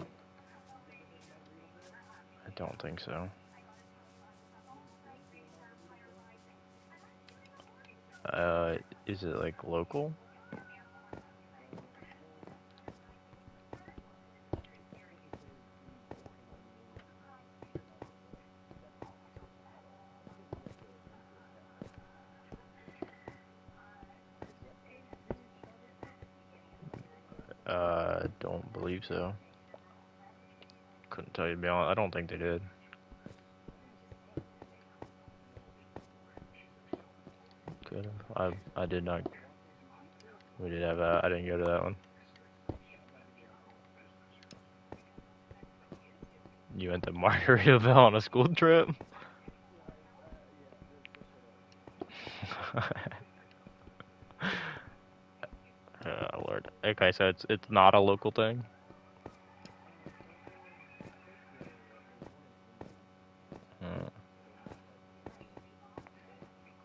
don't think so. Is it like local? Don't believe so. Couldn't tell you to be honest. I don't think they did. Could have. I did not. We did have that. I didn't go to that one. You went to Margaritaville on a school trip? Oh, Lord. Okay, so it's not a local thing. Hmm.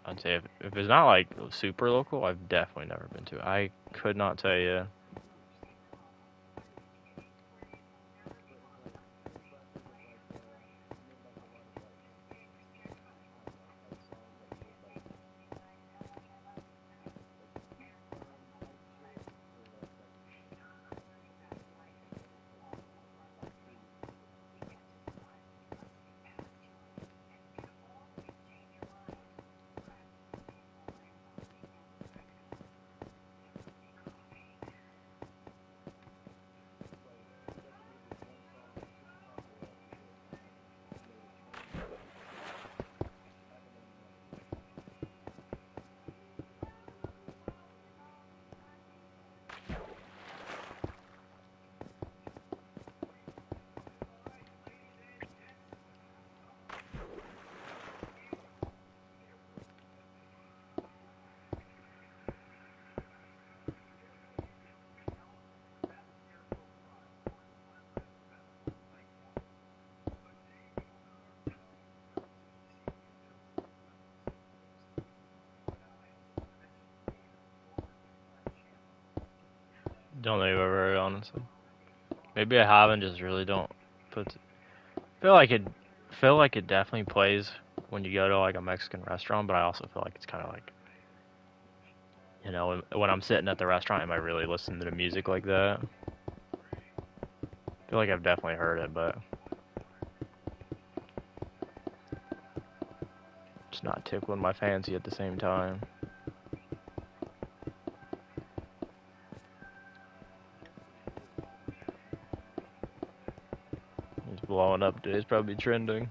I'd say if it's not like super local, I've definitely never been to it. I could not tell you. Don't think I've ever heard it, honestly. Maybe I haven't, just really don't put. Feel like it. Feel like it definitely plays when you go to like a Mexican restaurant, but I also feel like it's kind of like, you know, when I'm sitting at the restaurant, am I really listening to the music like that? I feel like I've definitely heard it, but it's not tickling my fancy at the same time. It's blowing up, dude. It's probably trending.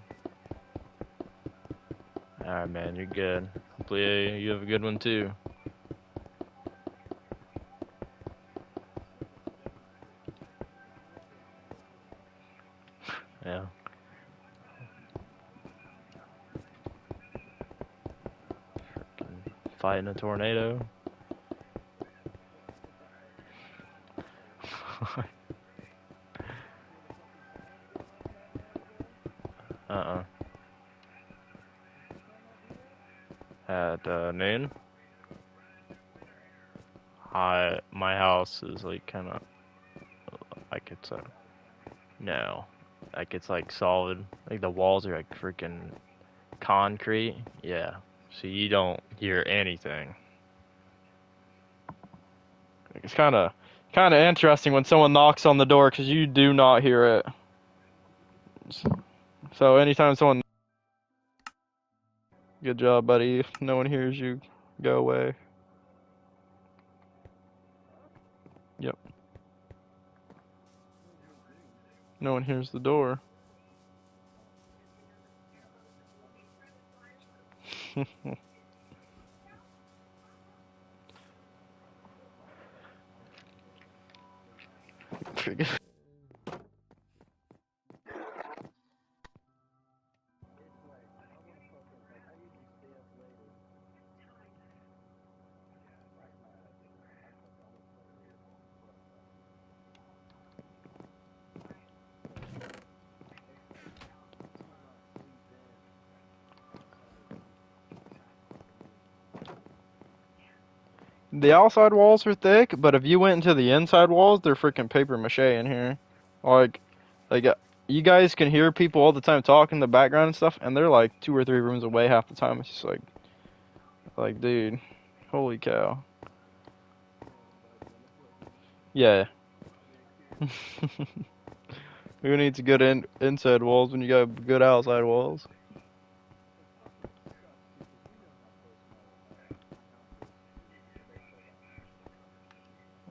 Alright, man, you're good. Hopefully you have a good one too. Yeah. Fighting a tornado. Uh-uh. noon. My house is like kind of like it's a no, like it's like solid. Like the walls are like freaking concrete. Yeah, so you don't hear anything. It's kind of interesting when someone knocks on the door because you do not hear it. So anytime someone, good job, buddy. If no one hears you, go away. Yep. No one hears the door. The outside walls are thick, but if you went into the inside walls, they're freaking paper mache in here. Like, like you guys can hear people all the time talking in the background and stuff, and they're like 2 or 3 rooms away half the time. It's just like, dude, holy cow. Yeah. Who needs good inside walls when you got good outside walls?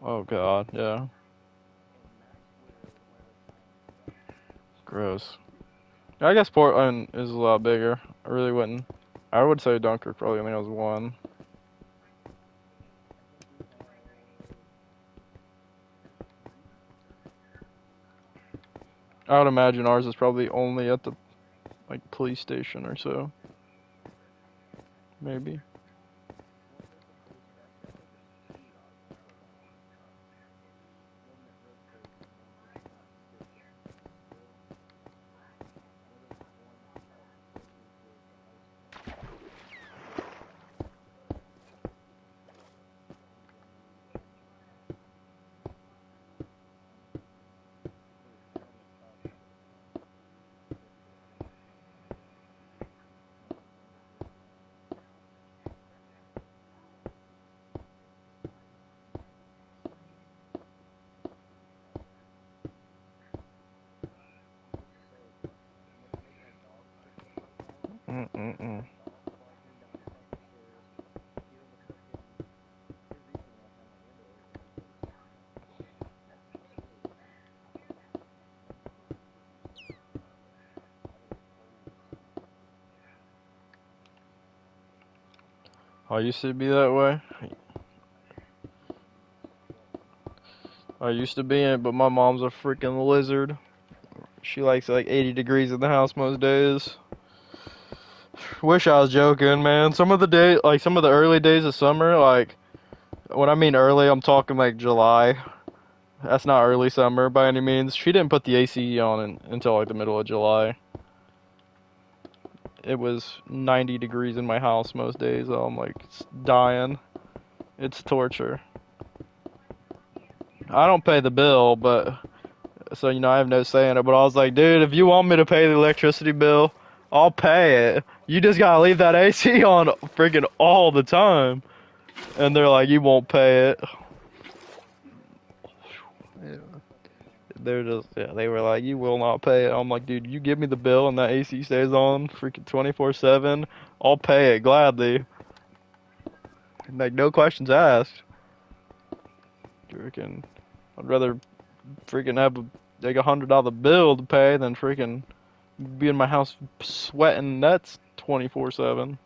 Oh God, yeah. Gross. I guess Portland is a lot bigger. I really wouldn't. I would say Dunkirk probably only has one. I would imagine ours is probably only at the like police station or so. Maybe. Mm-mm-mm. I used to be that way. I used to be in it, but my mom's a freaking lizard. She likes like 80 degrees in the house most days. Wish I was joking, man. Some of the day, like some of the early days of summer, like when I mean early, I'm talking like July. That's not early summer by any means. She didn't put the AC on until like the middle of July. It was 90 degrees in my house most days. So I'm like dying. It's torture. I don't pay the bill, but so I have no say in it. But I was like, dude, if you want me to pay the electricity bill, I'll pay it. You just gotta leave that AC on freaking all the time. And they're like, you won't pay it. Yeah. They're just, yeah, they were like, you will not pay it. I'm like, dude, you give me the bill and that AC stays on freaking 24/7, I'll pay it gladly. Like, no questions asked. Freaking, I'd rather freaking have like $100 bill to pay than freaking be in my house sweating nuts 24/7.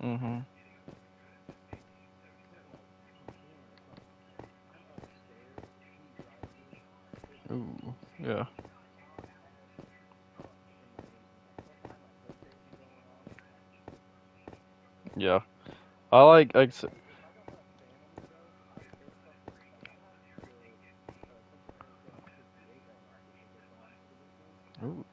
Mhm. Ooh, yeah. Yeah. I like ooh.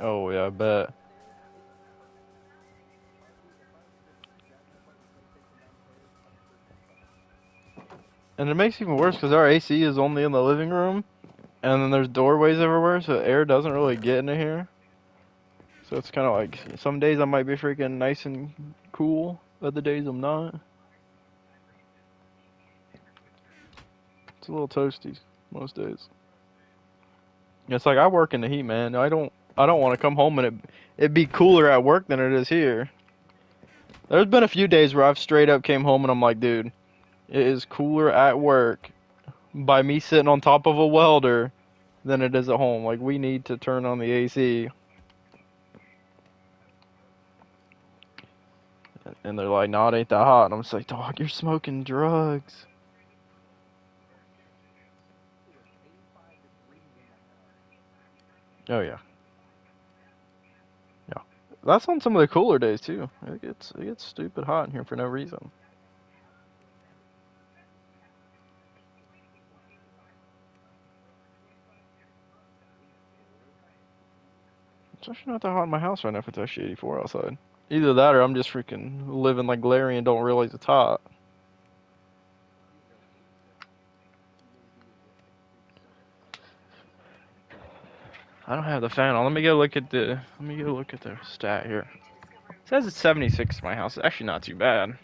Oh yeah, I bet. And it makes it even worse because our AC is only in the living room, and then there's doorways everywhere, so air doesn't really get into here. So it's kind of like some days I might be freaking nice and cool, other days I'm not. It's a little toasty most days. It's like I work in the heat, man. I don't want to come home and it'd be cooler at work than it is here. There's been a few days where I've straight up came home and I'm like, dude, it is cooler at work by me sitting on top of a welder than it is at home. Like we need to turn on the AC. And they're like, no, it ain't that hot. And I'm just like, dog, you're smoking drugs. Oh yeah, yeah. That's on some of the cooler days too. It gets stupid hot in here for no reason. It's actually not that hot in my house right now if it's actually 84 outside. Either that or I'm just freaking living like Larry and don't realize it's hot. I don't have the fan on. Let me go look at the stat here. It says it's 76 in my house. It's actually not too bad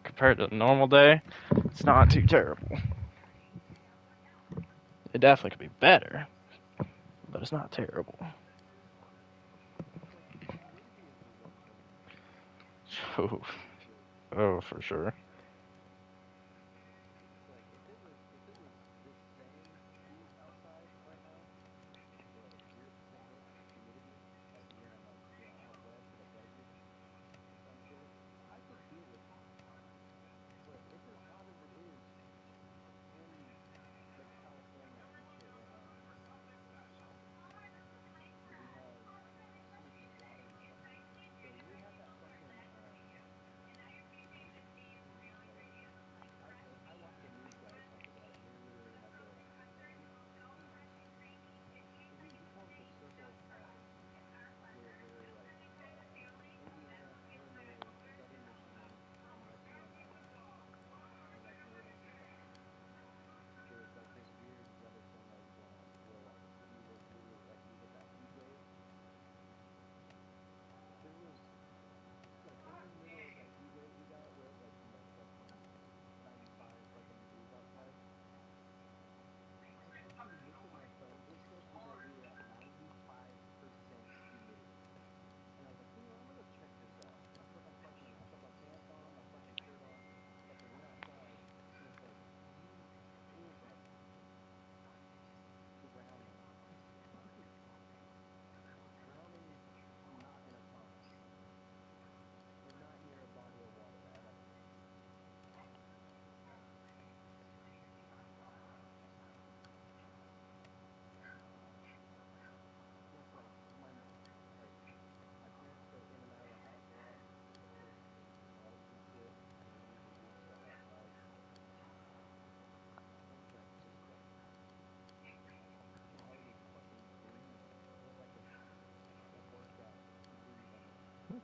compared to a normal day. It's not too terrible. It definitely could be better, but it's not terrible. Oh, oh, for sure.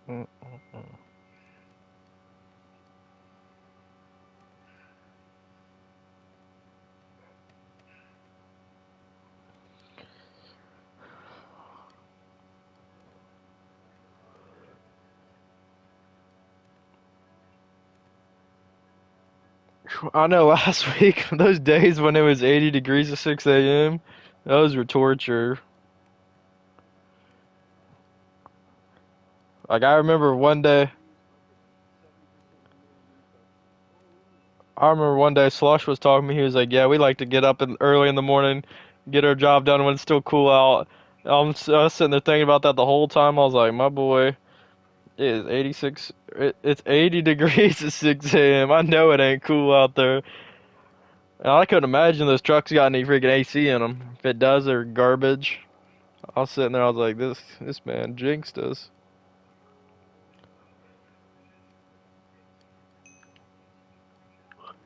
Mm-mm-mm. I know last week, those days when it was 80 degrees at 6 a.m., those were torture. Like, I remember one day, I remember one day Slush was talking to me. He was like, "Yeah, we like to get up early in the morning, get our job done when it's still cool out." I was sitting there thinking about that the whole time. I was like, "My boy, it is 86. It's 80 degrees at 6 a.m. I know it ain't cool out there." And I couldn't imagine those trucks got any freaking AC in them. If it does, they're garbage. I was sitting there. I was like, "This man jinxed us."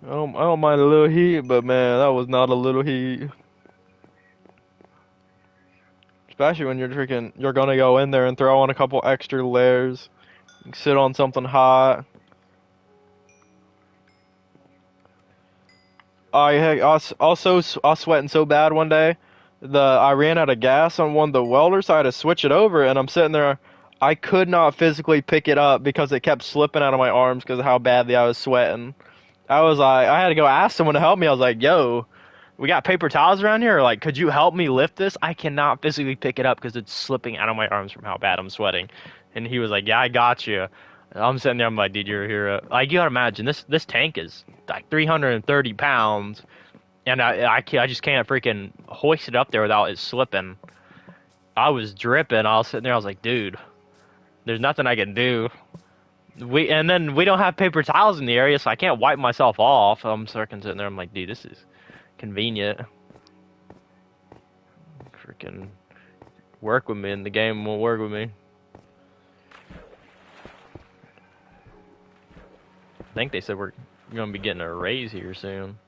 I don't mind a little heat, but man, that was not a little heat. Especially when you're gonna go in there and throw on a couple extra layers, sit on something hot. I was sweating so bad one day. I ran out of gas on one of the welders, so I had to switch it over, and I'm sitting there. I could not physically pick it up because it kept slipping out of my arms because of how badly I was sweating. I was like, I had to go ask someone to help me. I was like, "Yo, we got paper towels around here? Or like, could you help me lift this? I cannot physically pick it up because it's slipping out of my arms from how bad I'm sweating." And he was like, "Yeah, I got you." And I'm sitting there, I'm like, "Dude, you're a hero." Like, you gotta imagine this tank is like 330 pounds, and I just can't freaking hoist it up there without it slipping. I was dripping. I was sitting there, I was like, "Dude, there's nothing I can do." And then we don't have paper towels in the area, so I can't wipe myself off. I'm sitting there, I'm like, "Dude, this is convenient." Freaking work with me, and the game won't work with me. I think they said we're gonna be getting a raise here soon.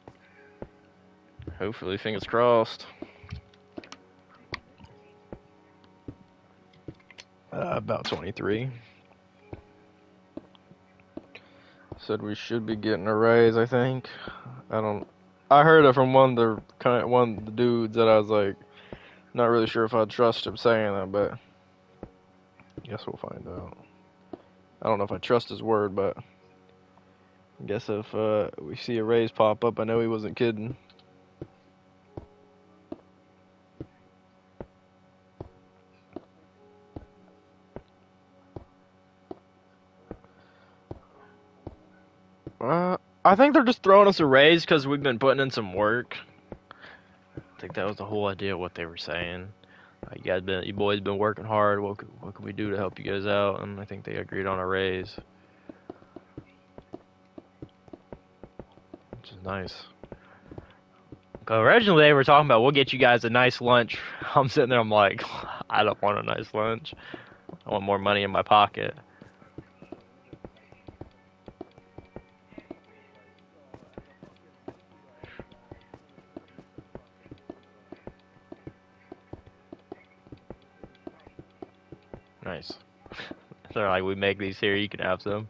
Hopefully, fingers crossed. About 23. Said we should be getting a raise. I think. I don't. I heard it from one of the dudes that I was like, not really sure if I'd trust him saying that, but I guess we'll find out. I don't know if I trust his word, but I guess if we see a raise pop up, I know he wasn't kidding. I think they're just throwing us a raise because we've been putting in some work. I think that was the whole idea of what they were saying. You boys been working hard. What can we do to help you guys out? And I think they agreed on a raise, which is nice. Originally they were talking about we'll get you guys a nice lunch. I'm sitting there, I'm like, I don't want a nice lunch. I want more money in my pocket. Nice. They're like, we make these here, you can have some.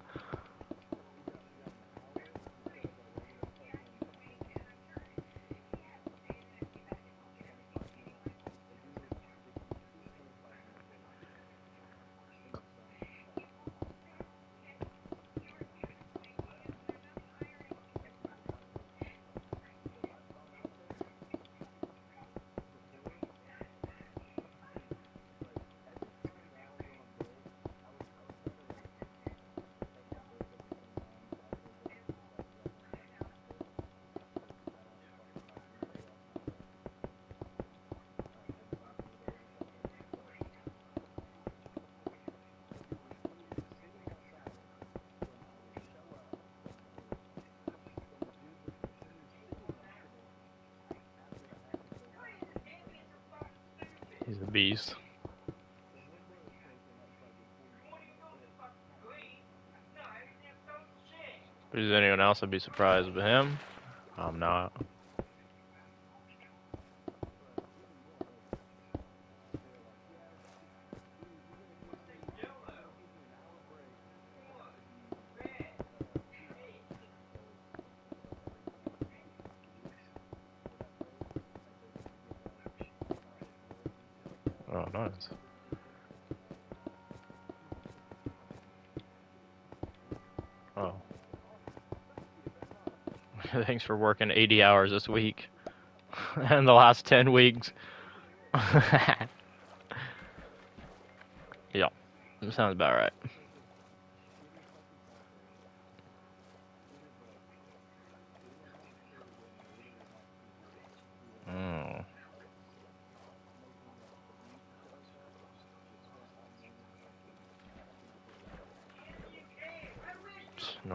He's a beast. But is anyone else would be surprised with him? I'm not. Oh, nice. Oh. Thanks for working 80 hours this week. And the last 10 weeks. Yeah, that sounds about right.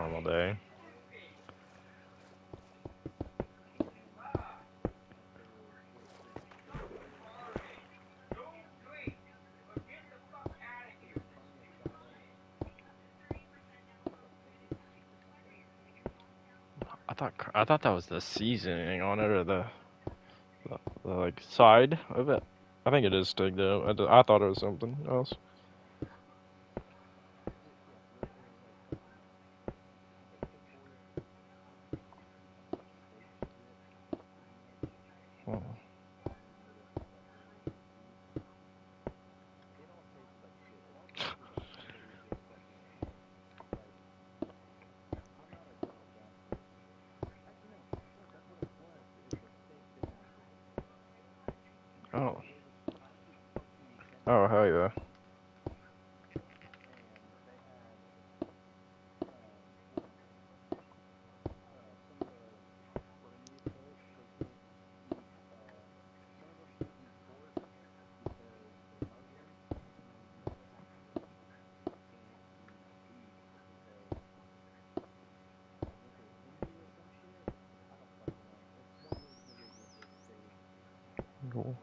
normal day. I thought that was the seasoning on it or the like side of it. I think it is steak though. I thought it was something else. Oh. Oh. Oh, hell yeah. Cool.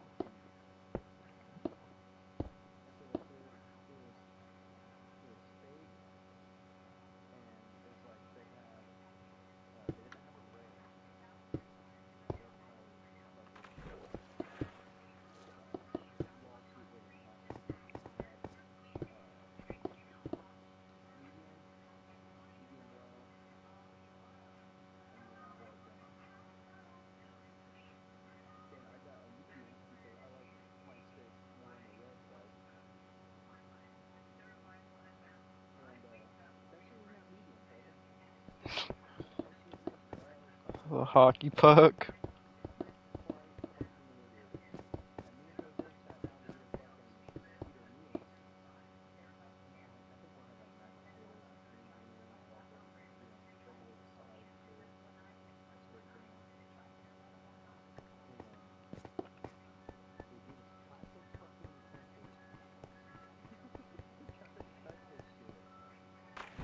The hockey puck.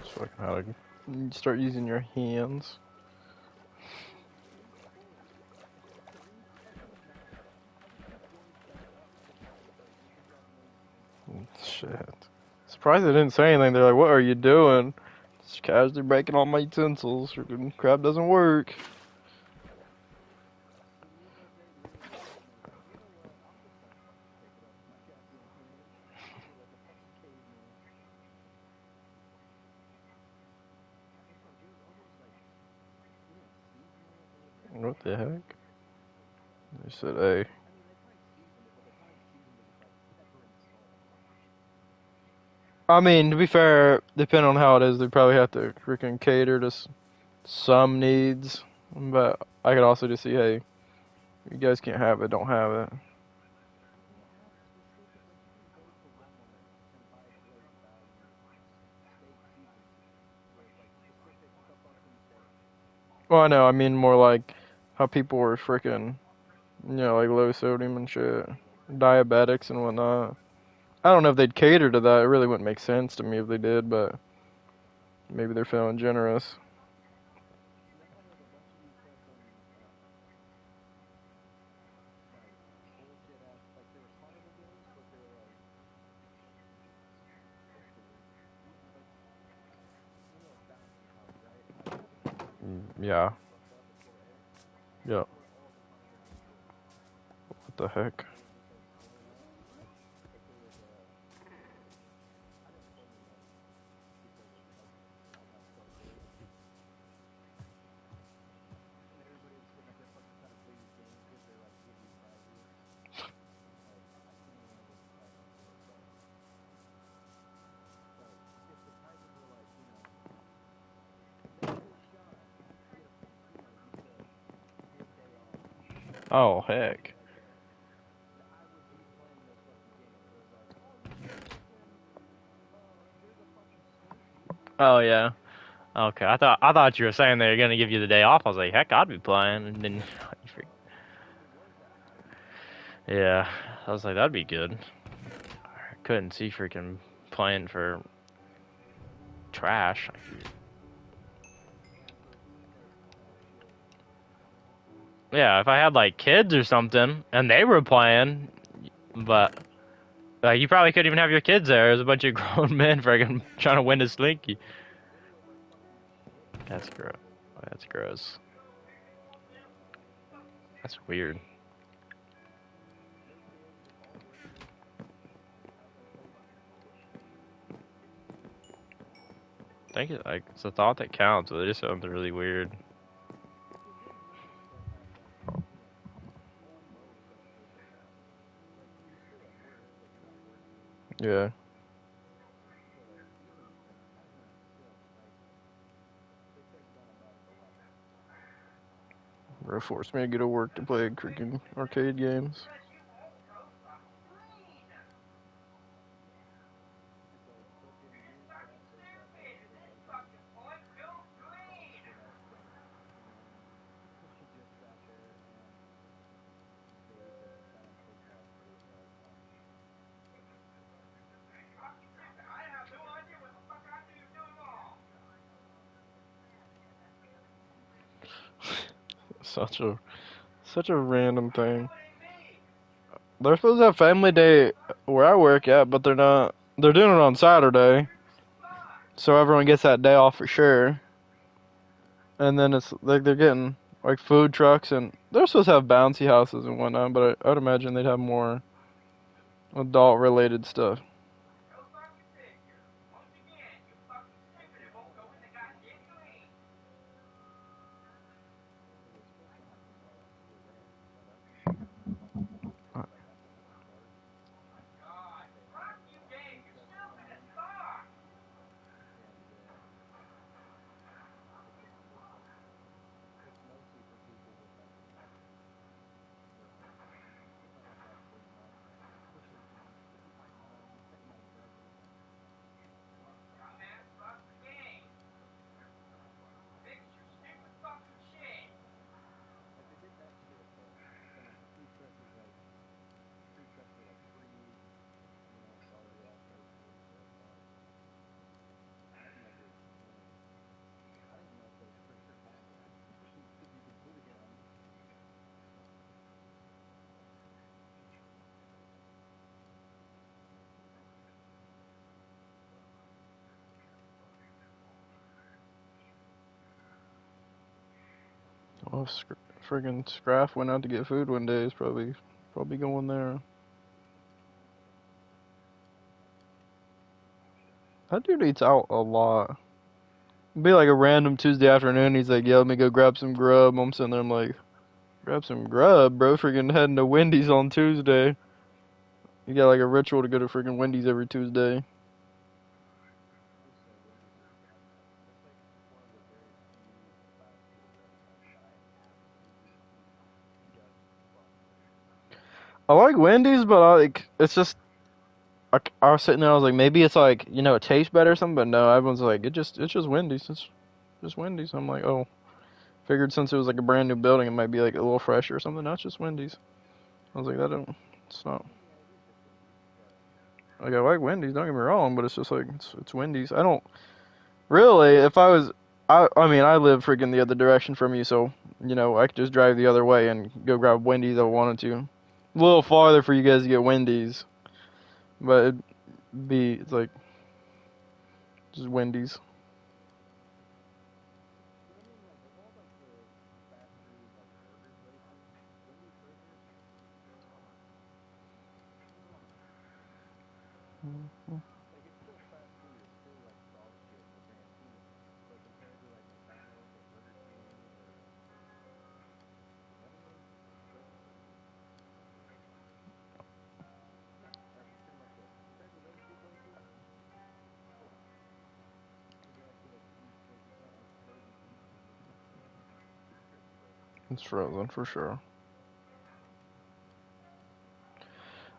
Just fucking how to you start using your hands. Shit. Surprised they didn't say anything. They're like, "What are you doing?" Just casually breaking all my utensils. Freaking crap doesn't work. What the heck? They said, "Hey." I mean, to be fair, depending on how it is, they probably have to freaking cater to some needs. But I could also just see, hey, you guys can't have it, don't have it. Well, I know. I mean, more like how people were freaking, like low sodium and shit, diabetics and whatnot. I don't know if they'd cater to that. It really wouldn't make sense to me if they did, but maybe they're feeling generous. Yeah. Yeah. What the heck? Oh, heck. Oh yeah. Okay. I thought you were saying they were gonna give you the day off. I was like, heck, I'd be playing, and then yeah, I was like, that'd be good. I couldn't see freaking playing for trash. Yeah, if I had like kids or something and they were playing, but you probably couldn't even have your kids there. There's a bunch of grown men freaking trying to win a slinky. That's gross. That's gross. That's weird. I think it's a thought that counts, but it just sounds really weird. Yeah. Bro forced me to go to work to play freaking arcade games. Such a such a random thing. They're supposed to have family day where I work at, but they're not. They're doing it on Saturday, so everyone gets that day off for sure. And then it's like they're getting like food trucks, and they're supposed to have bouncy houses and whatnot. But I would imagine they'd have more adult related stuff. Oh, friggin' Scraff went out to get food one day. He's probably going there. That dude eats out a lot. It'd be like a random Tuesday afternoon. He's like, "Yeah, let me go grab some grub." I'm sitting there, I'm like, "Grab some grub, bro." Freaking heading to Wendy's on Tuesday. You got like a ritual to go to freaking Wendy's every Tuesday. I like Wendy's, but it's just I was sitting there. I was like, maybe it's like it tastes better or something. But no, everyone's like, it's just Wendy's. It's just Wendy's. I'm like, oh, figured since it was like a brand new building, it might be like a little fresher or something. No, it's just Wendy's. I was like, that don't. It's not. Like I like Wendy's. Don't get me wrong, but it's just like it's Wendy's. I don't really. If I was, I mean, I live freaking the other direction from you, so I could just drive the other way and go grab Wendy's if I wanted to. A little farther for you guys to get Wendy's, but it's like just Wendy's. It's frozen for sure.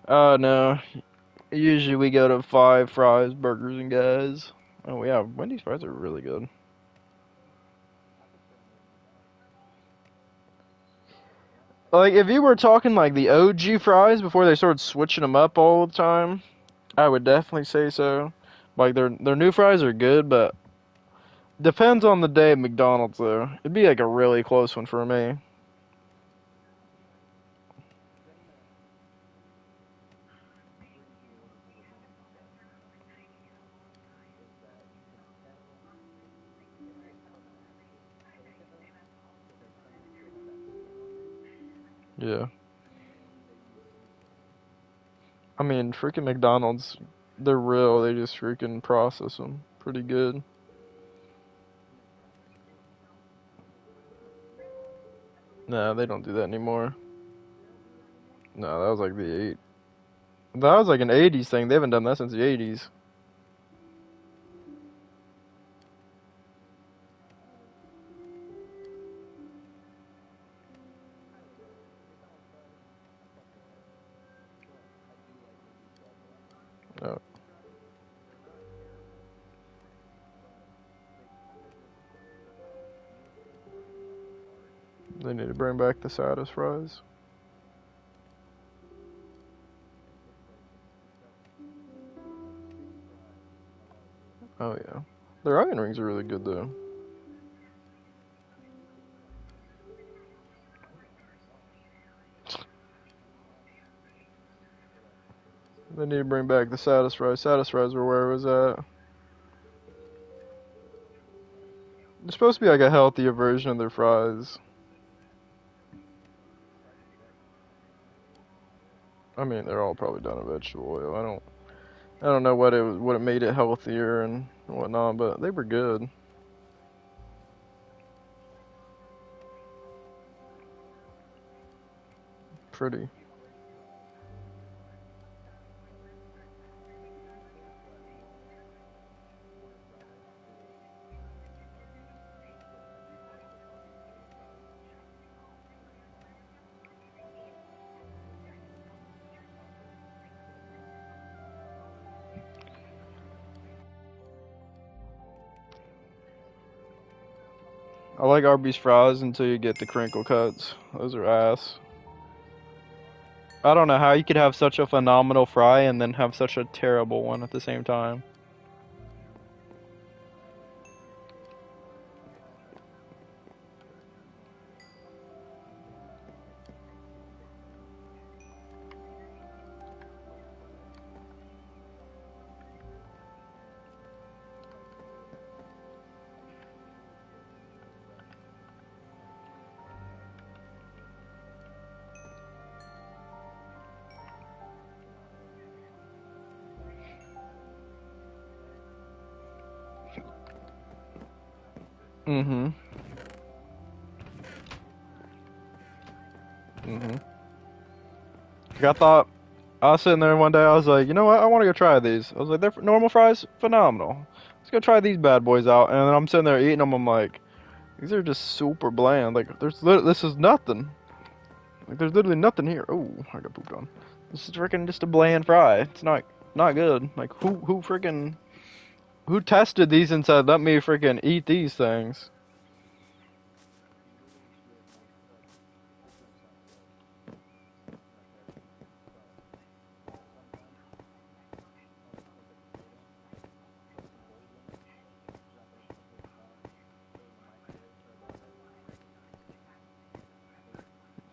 No. Usually we go to Five Fries, Burgers, and Guys. Oh yeah, Wendy's fries are really good. Like if you were talking like the OG fries before they started switching them up all the time, I would definitely say so. Like their new fries are good, but depends on the day at McDonald's though. It'd be like a really close one for me. Yeah. I mean, freaking McDonald's, they're real. They just freaking process them pretty good. Nah, they don't do that anymore. No, that was like that was like an 80s thing. They haven't done that since the 80s. No, they need to bring back the saddest fries. Oh yeah, their onion rings are really good though. They need to bring back the saddest fries. Saddest fries were where it was at. It's supposed to be like a healthier version of their fries. I mean, they're all probably done in vegetable oil. I don't know what it made it healthier and whatnot, but they were good. Pretty. I like Arby's fries until you get the crinkle cuts. Those are ass. I don't know how you could have such a phenomenal fry and then have such a terrible one at the same time. Mm-hmm. Mm-hmm. I thought I was sitting there one day. I was like, you know what? I want to go try these. I was like, they're normal fries, phenomenal. Let's go try these bad boys out. And then I'm sitting there eating them. I'm like, these are just super bland. Like, this is nothing. Like, there's literally nothing here. Oh, I got pooped on. This is freaking just a bland fry. It's not good. Like, who tested these and said, let me freaking eat these things?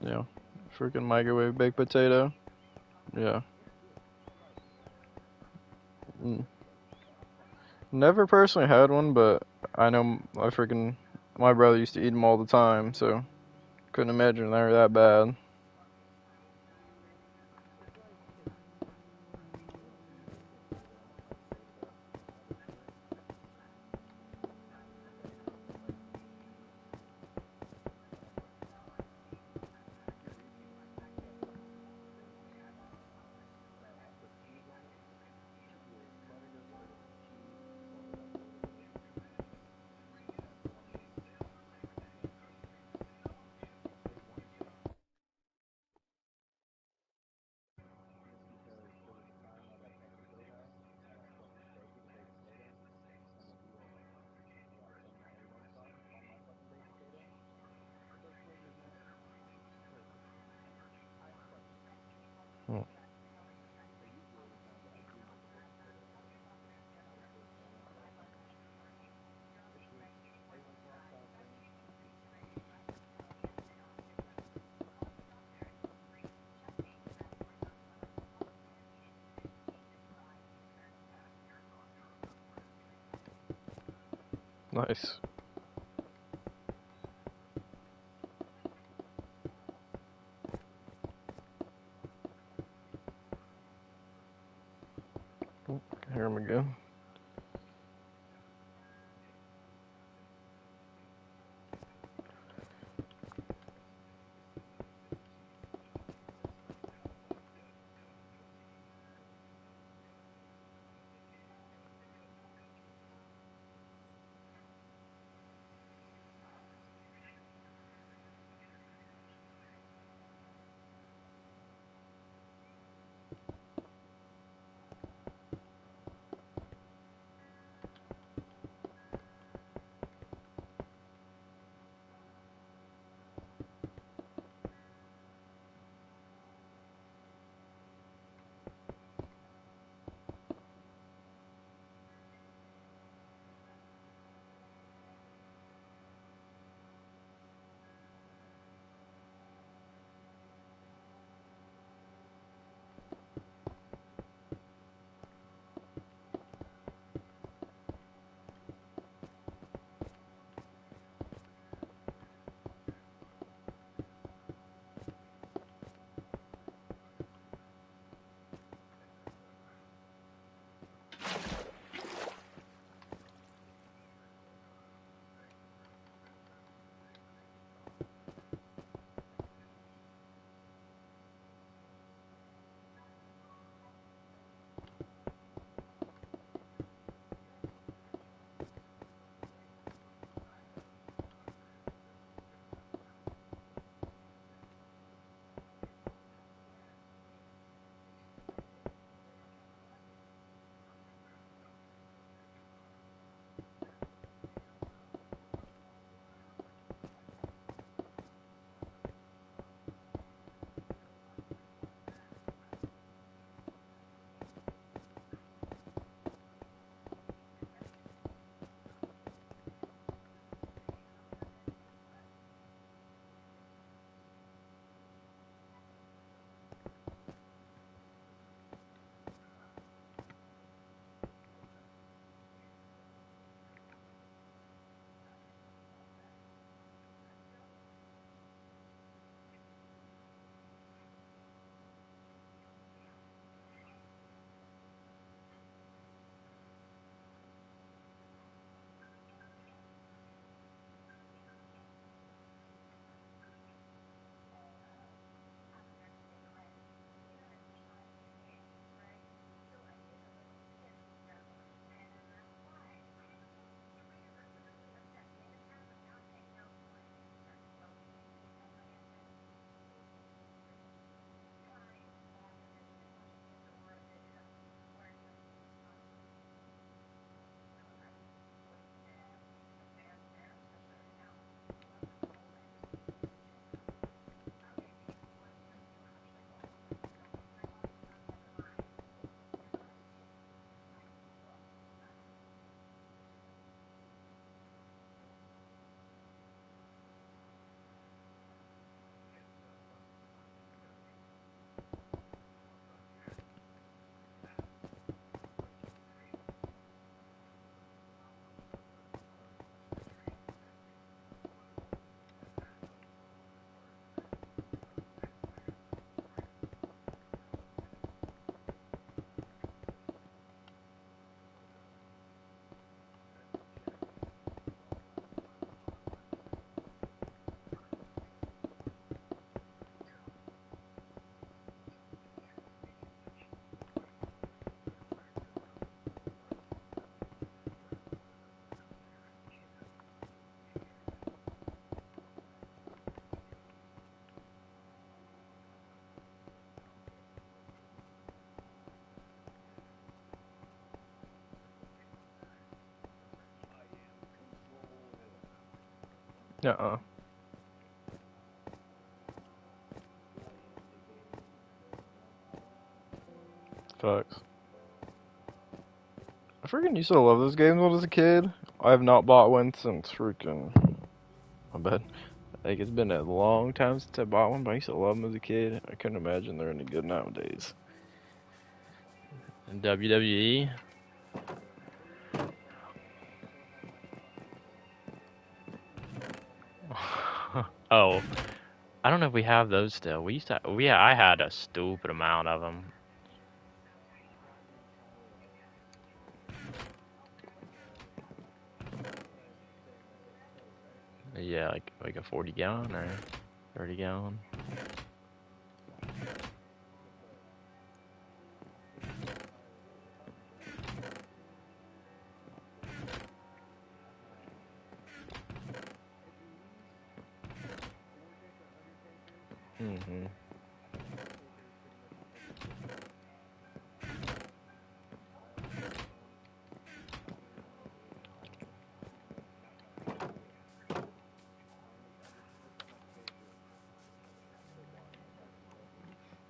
Yeah, freaking microwave baked potato. Yeah. Mm. Never personally had one, but I know my brother used to eat them all the time, so couldn't imagine they were that bad. Mm. Nice. Here we go. Uh-uh. Facts. I freaking used to love those games when I was a kid. I have not bought one since freaking. I bet. Like, it's been a long time since I bought one, but I used to love them as a kid. I couldn't imagine they're any good nowadays. WWE. Oh, I don't know if we have those still. We used to. I had a stupid amount of them. Yeah, like a 40 gallon or 30 gallon. Mm-hmm.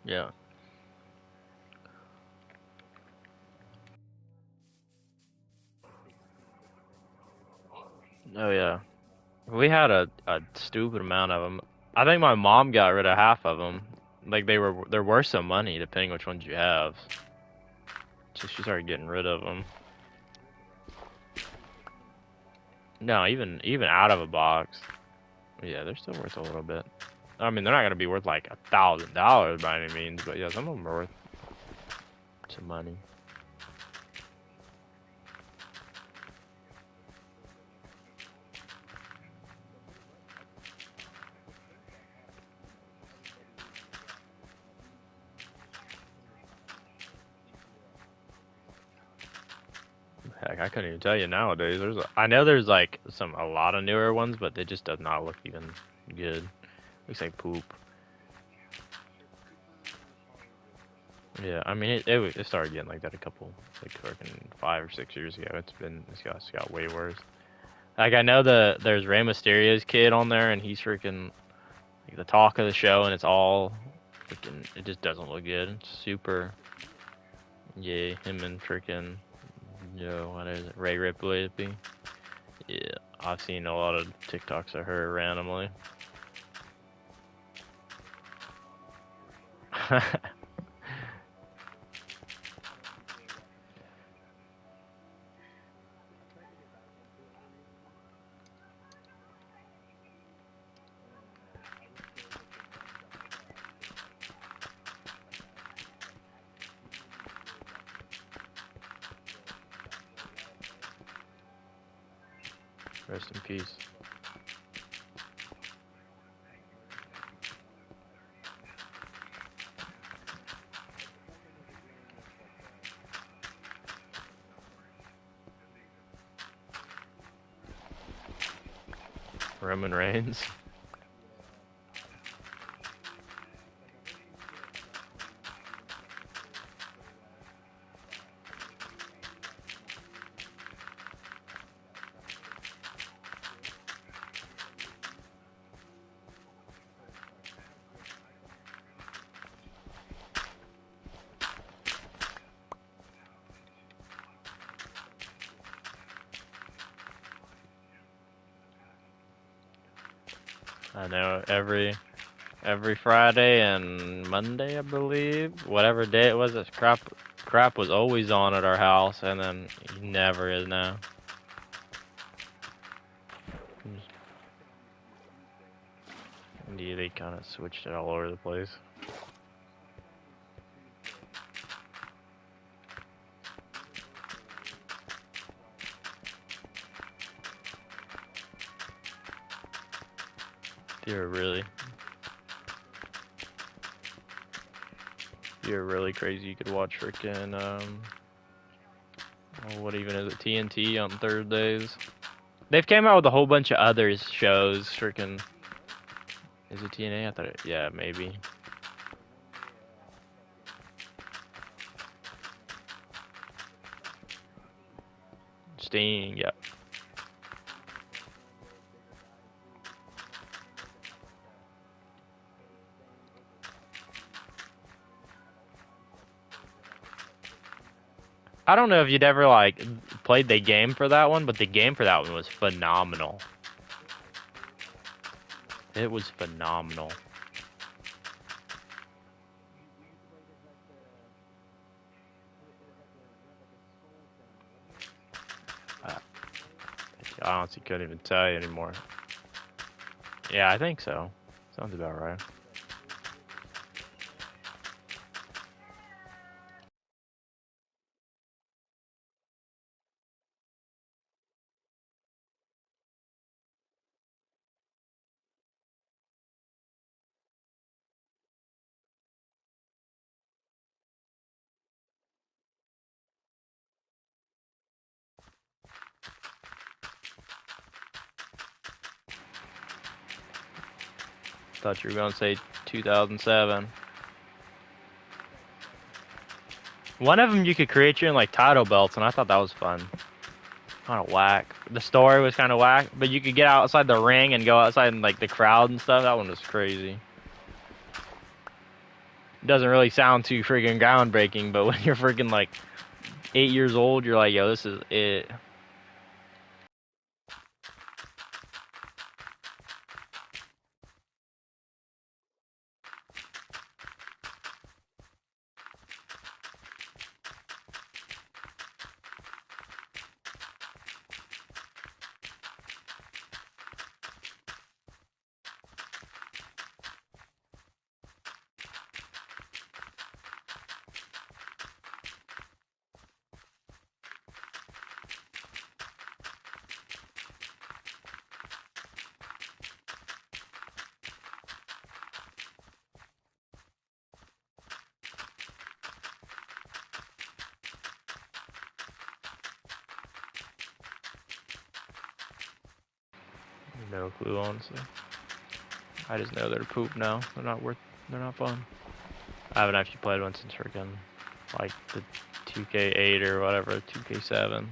Yeah. Oh yeah. We had a stupid amount of them. I think my mom got rid of half of them. Like they're worth some money depending which ones you have. So she started getting rid of them. No, even out of a box. Yeah, they're still worth a little bit. I mean, they're not gonna be worth like $1,000 by any means, but yeah, some of them are worth some money. Heck, I couldn't even tell you nowadays. I know there's like a lot of newer ones, but they just does not look even good. Looks like poop. Yeah, I mean it started getting like that a couple, like fucking 5 or 6 years ago. It's got way worse. Like I know there's Rey Mysterio's kid on there, and he's freaking like the talk of the show, and it's all freaking. It just doesn't look good. It's super. Yeah, him and freaking. What is it? Ray Ripley. Yeah, I've seen a lot of TikToks of her randomly. Rest in peace. Roman Reigns. I know every Friday and Monday, I believe, whatever day it was, this crap was always on at our house, and then it never is now. Yeah, they kind of switched it all over the place. You're really, you're really crazy. You could watch freaking what even is it? TNT on Thursdays. They've came out with a whole bunch of other shows. Freaking, is it TNA? I thought it, yeah, maybe. Sting, yeah. I don't know if you'd ever like played the game for that one, but the game for that one was phenomenal. It was phenomenal. I honestly couldn't even tell you anymore. Yeah, I think so. Sounds about right. thought you were gonna say 2007. One of them you could create your own like title belts, and I thought that was fun. Kind of whack. The story was kind of whack, but you could get outside the ring and go outside in like the crowd and stuff. That one was crazy. It doesn't really sound too freaking groundbreaking, but when you're freaking like 8 years old, you're like, yo, this is it. No clue, honestly. I just know they're poop now. They're not fun. I haven't actually played one since freaking, like, the 2K8 or whatever, 2K7.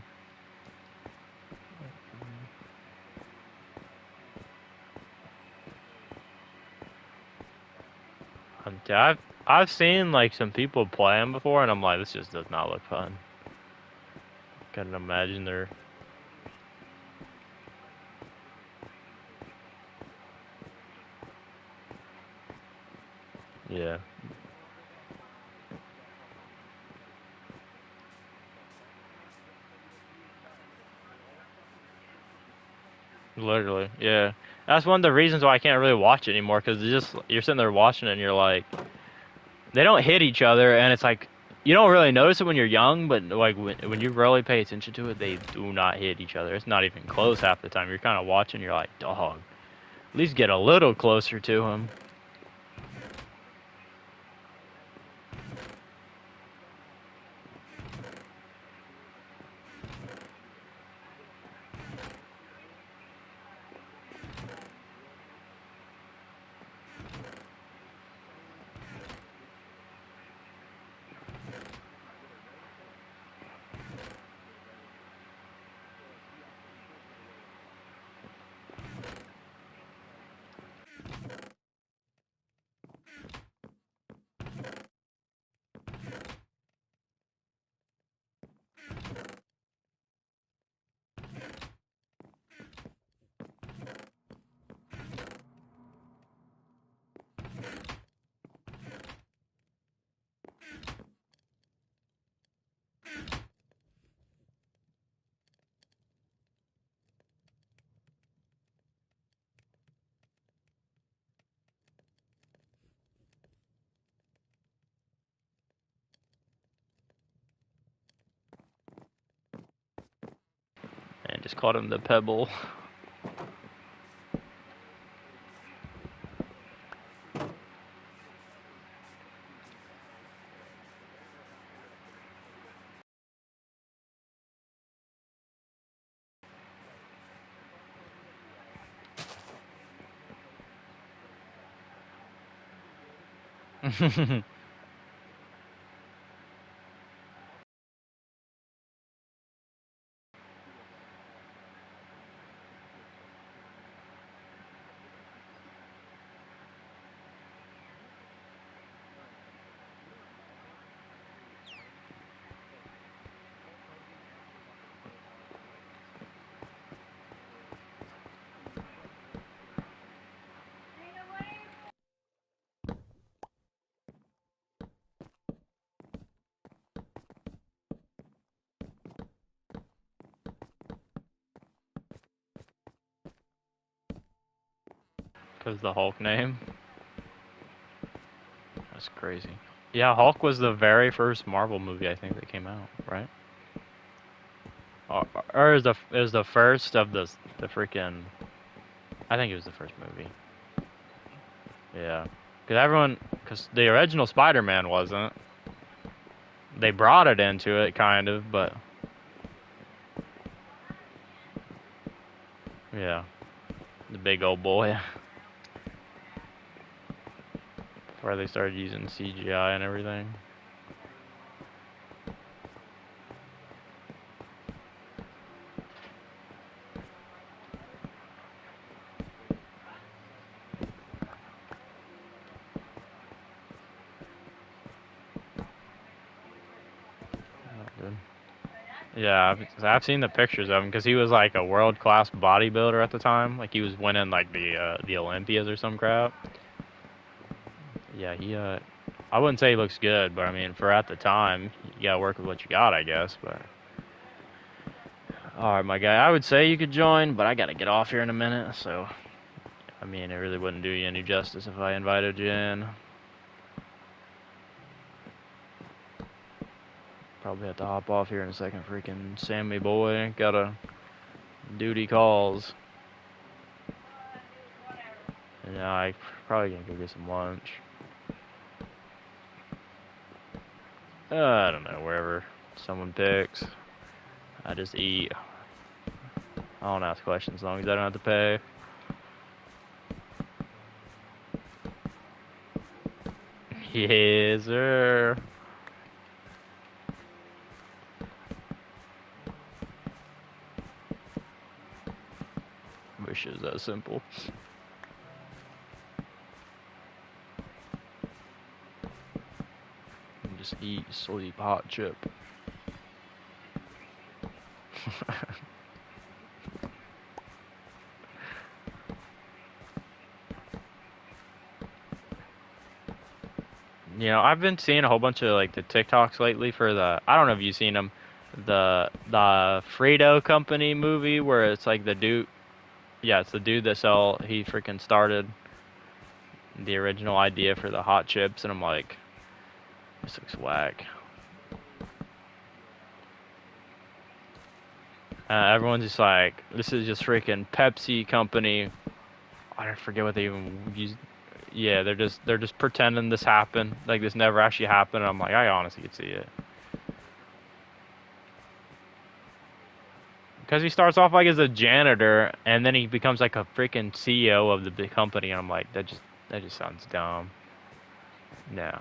I've seen, like, some people play them before, and I'm like, this just does not look fun. Couldn't imagine they're... Yeah. Literally, yeah. That's one of the reasons why I can't really watch it anymore, because you're sitting there watching it and you're like, they don't hit each other, and it's like, you don't really notice it when you're young, but like when you really pay attention to it, they do not hit each other. It's not even close half the time. You're kind of watching, you're like, dog, at least get a little closer to him. And just called him the Pebble. Because the Hulk name. That's crazy. Yeah, Hulk was the very first Marvel movie I think that came out, right? Or is the first of the freaking... I think it was the first movie. Yeah. Because the original Spider-Man wasn't. They brought it into it, kind of, but... Yeah. The big old boy. Where they started using CGI and everything. Yeah, I've seen the pictures of him because he was like a world-class bodybuilder at the time. Like he was winning like the Olympias or some crap. Yeah, I wouldn't say he looks good, but I mean for at the time, you gotta work with what you got, I guess. But all right, my guy, I would say you could join, but I gotta get off here in a minute. So I mean, it really wouldn't do you any justice if I invited you in. Probably have to hop off here in a second. Freaking Sammy boy, gotta duty calls. Yeah, I probably gonna go get some lunch. I don't know, wherever someone picks. I just eat. I don't ask questions as long as I don't have to pay. Yes, sir. Wish it was that simple. Just eat, sleep, hot chip. You know, I've been seeing a whole bunch of like the TikToks lately for I don't know if you've seen them, the Frito Company movie where it's like the dude, yeah, it's the dude he freaking started the original idea for the hot chips, and I'm like, this looks whack. Everyone's just like, this is just freaking Pepsi Company. I don't forget what they even used. Yeah, they're just pretending this happened, like this never actually happened. And I'm like, I honestly could see it. Because he starts off like as a janitor, and then he becomes like a freaking CEO of the big company, and I'm like, that just sounds dumb. No.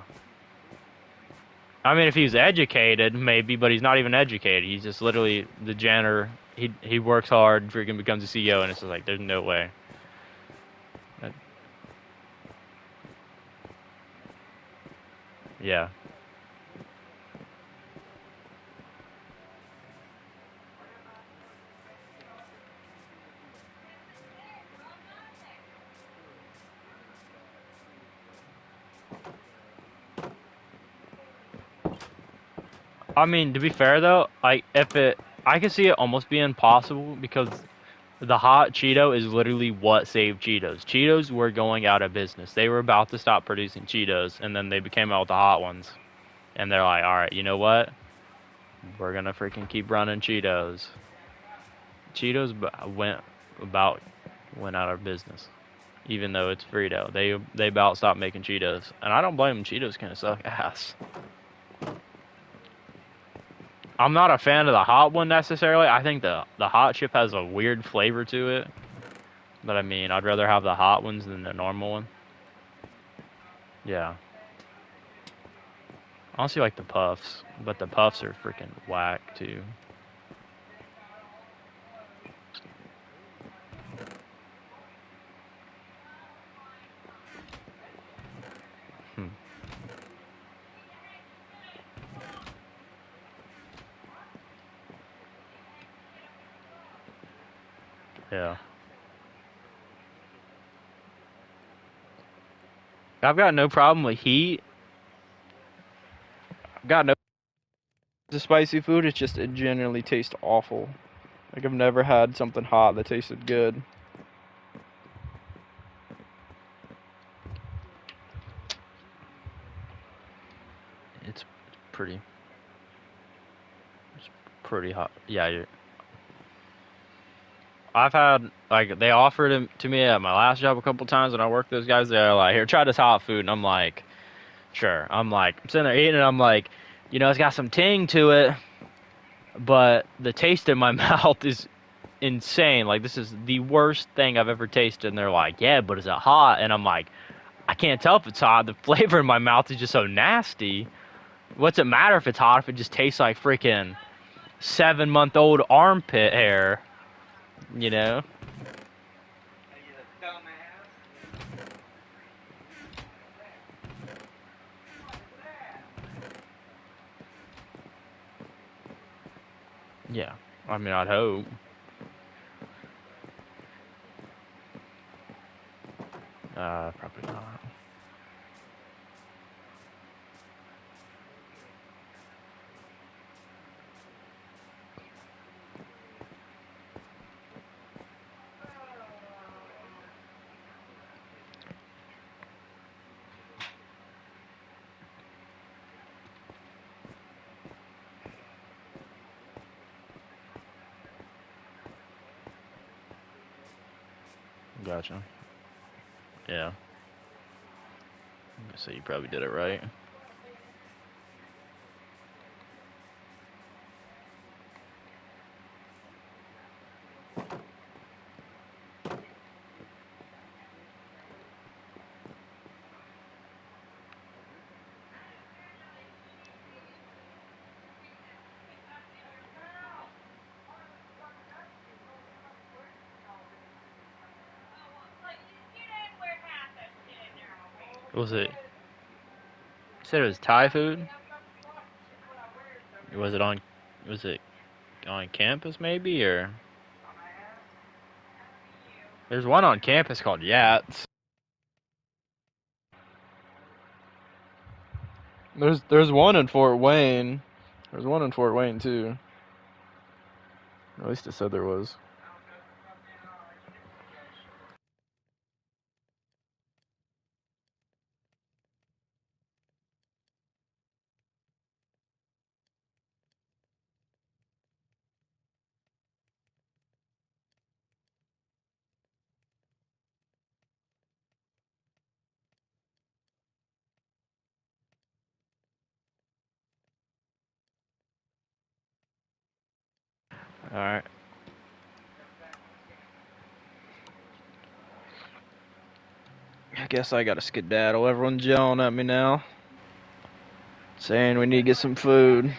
I mean, if he's educated, maybe, but he's not even educated. He's just literally the janitor. He works hard, freaking becomes a CEO, and it's just like, there's no way. Yeah. I mean, to be fair though, I can see it almost being possible because the hot Cheeto is literally what saved Cheetos. Cheetos were going out of business. They were about to stop producing Cheetos, and then they became out with the hot ones. And they're like, all right, you know what? We're gonna freaking keep running Cheetos. Cheetos went out of business, even though it's Frito. They about stopped making Cheetos, and I don't blame them. Cheetos kind of suck ass. I'm not a fan of the hot one necessarily. I think the hot chip has a weird flavor to it. But I mean, I'd rather have the hot ones than the normal one. Yeah. I honestly like the puffs, but the puffs are freaking whack too. Hmm. Yeah. I've got no problem with heat. I've got no. The spicy food, it's just it generally tastes awful. Like I've never had something hot that tasted good. It's pretty. It's pretty hot. Yeah. I've had like they offered it to me at my last job a couple times when I worked those guys. They're like, "Here, try this hot food," and I'm like, "Sure." I'm like, I'm sitting there eating, and I'm like, you know, it's got some ting to it, but the taste in my mouth is insane. Like this is the worst thing I've ever tasted. And they're like, "Yeah, but is it hot?" And I'm like, I can't tell if it's hot. The flavor in my mouth is just so nasty. What's it matter if it's hot if it just tastes like freaking 7-month-old armpit hair? You know? Yeah. I mean, I'd hope. Probably not. Gotcha. Yeah. So you probably did it right. Was it? You said it was Thai food? Was it on? Was it on campus maybe or? There's one on campus called Yats. There's one in Fort Wayne. There's one in Fort Wayne too. At least it said there was. All right. I guess I gotta skedaddle. Everyone's yelling at me now, saying we need to get some food.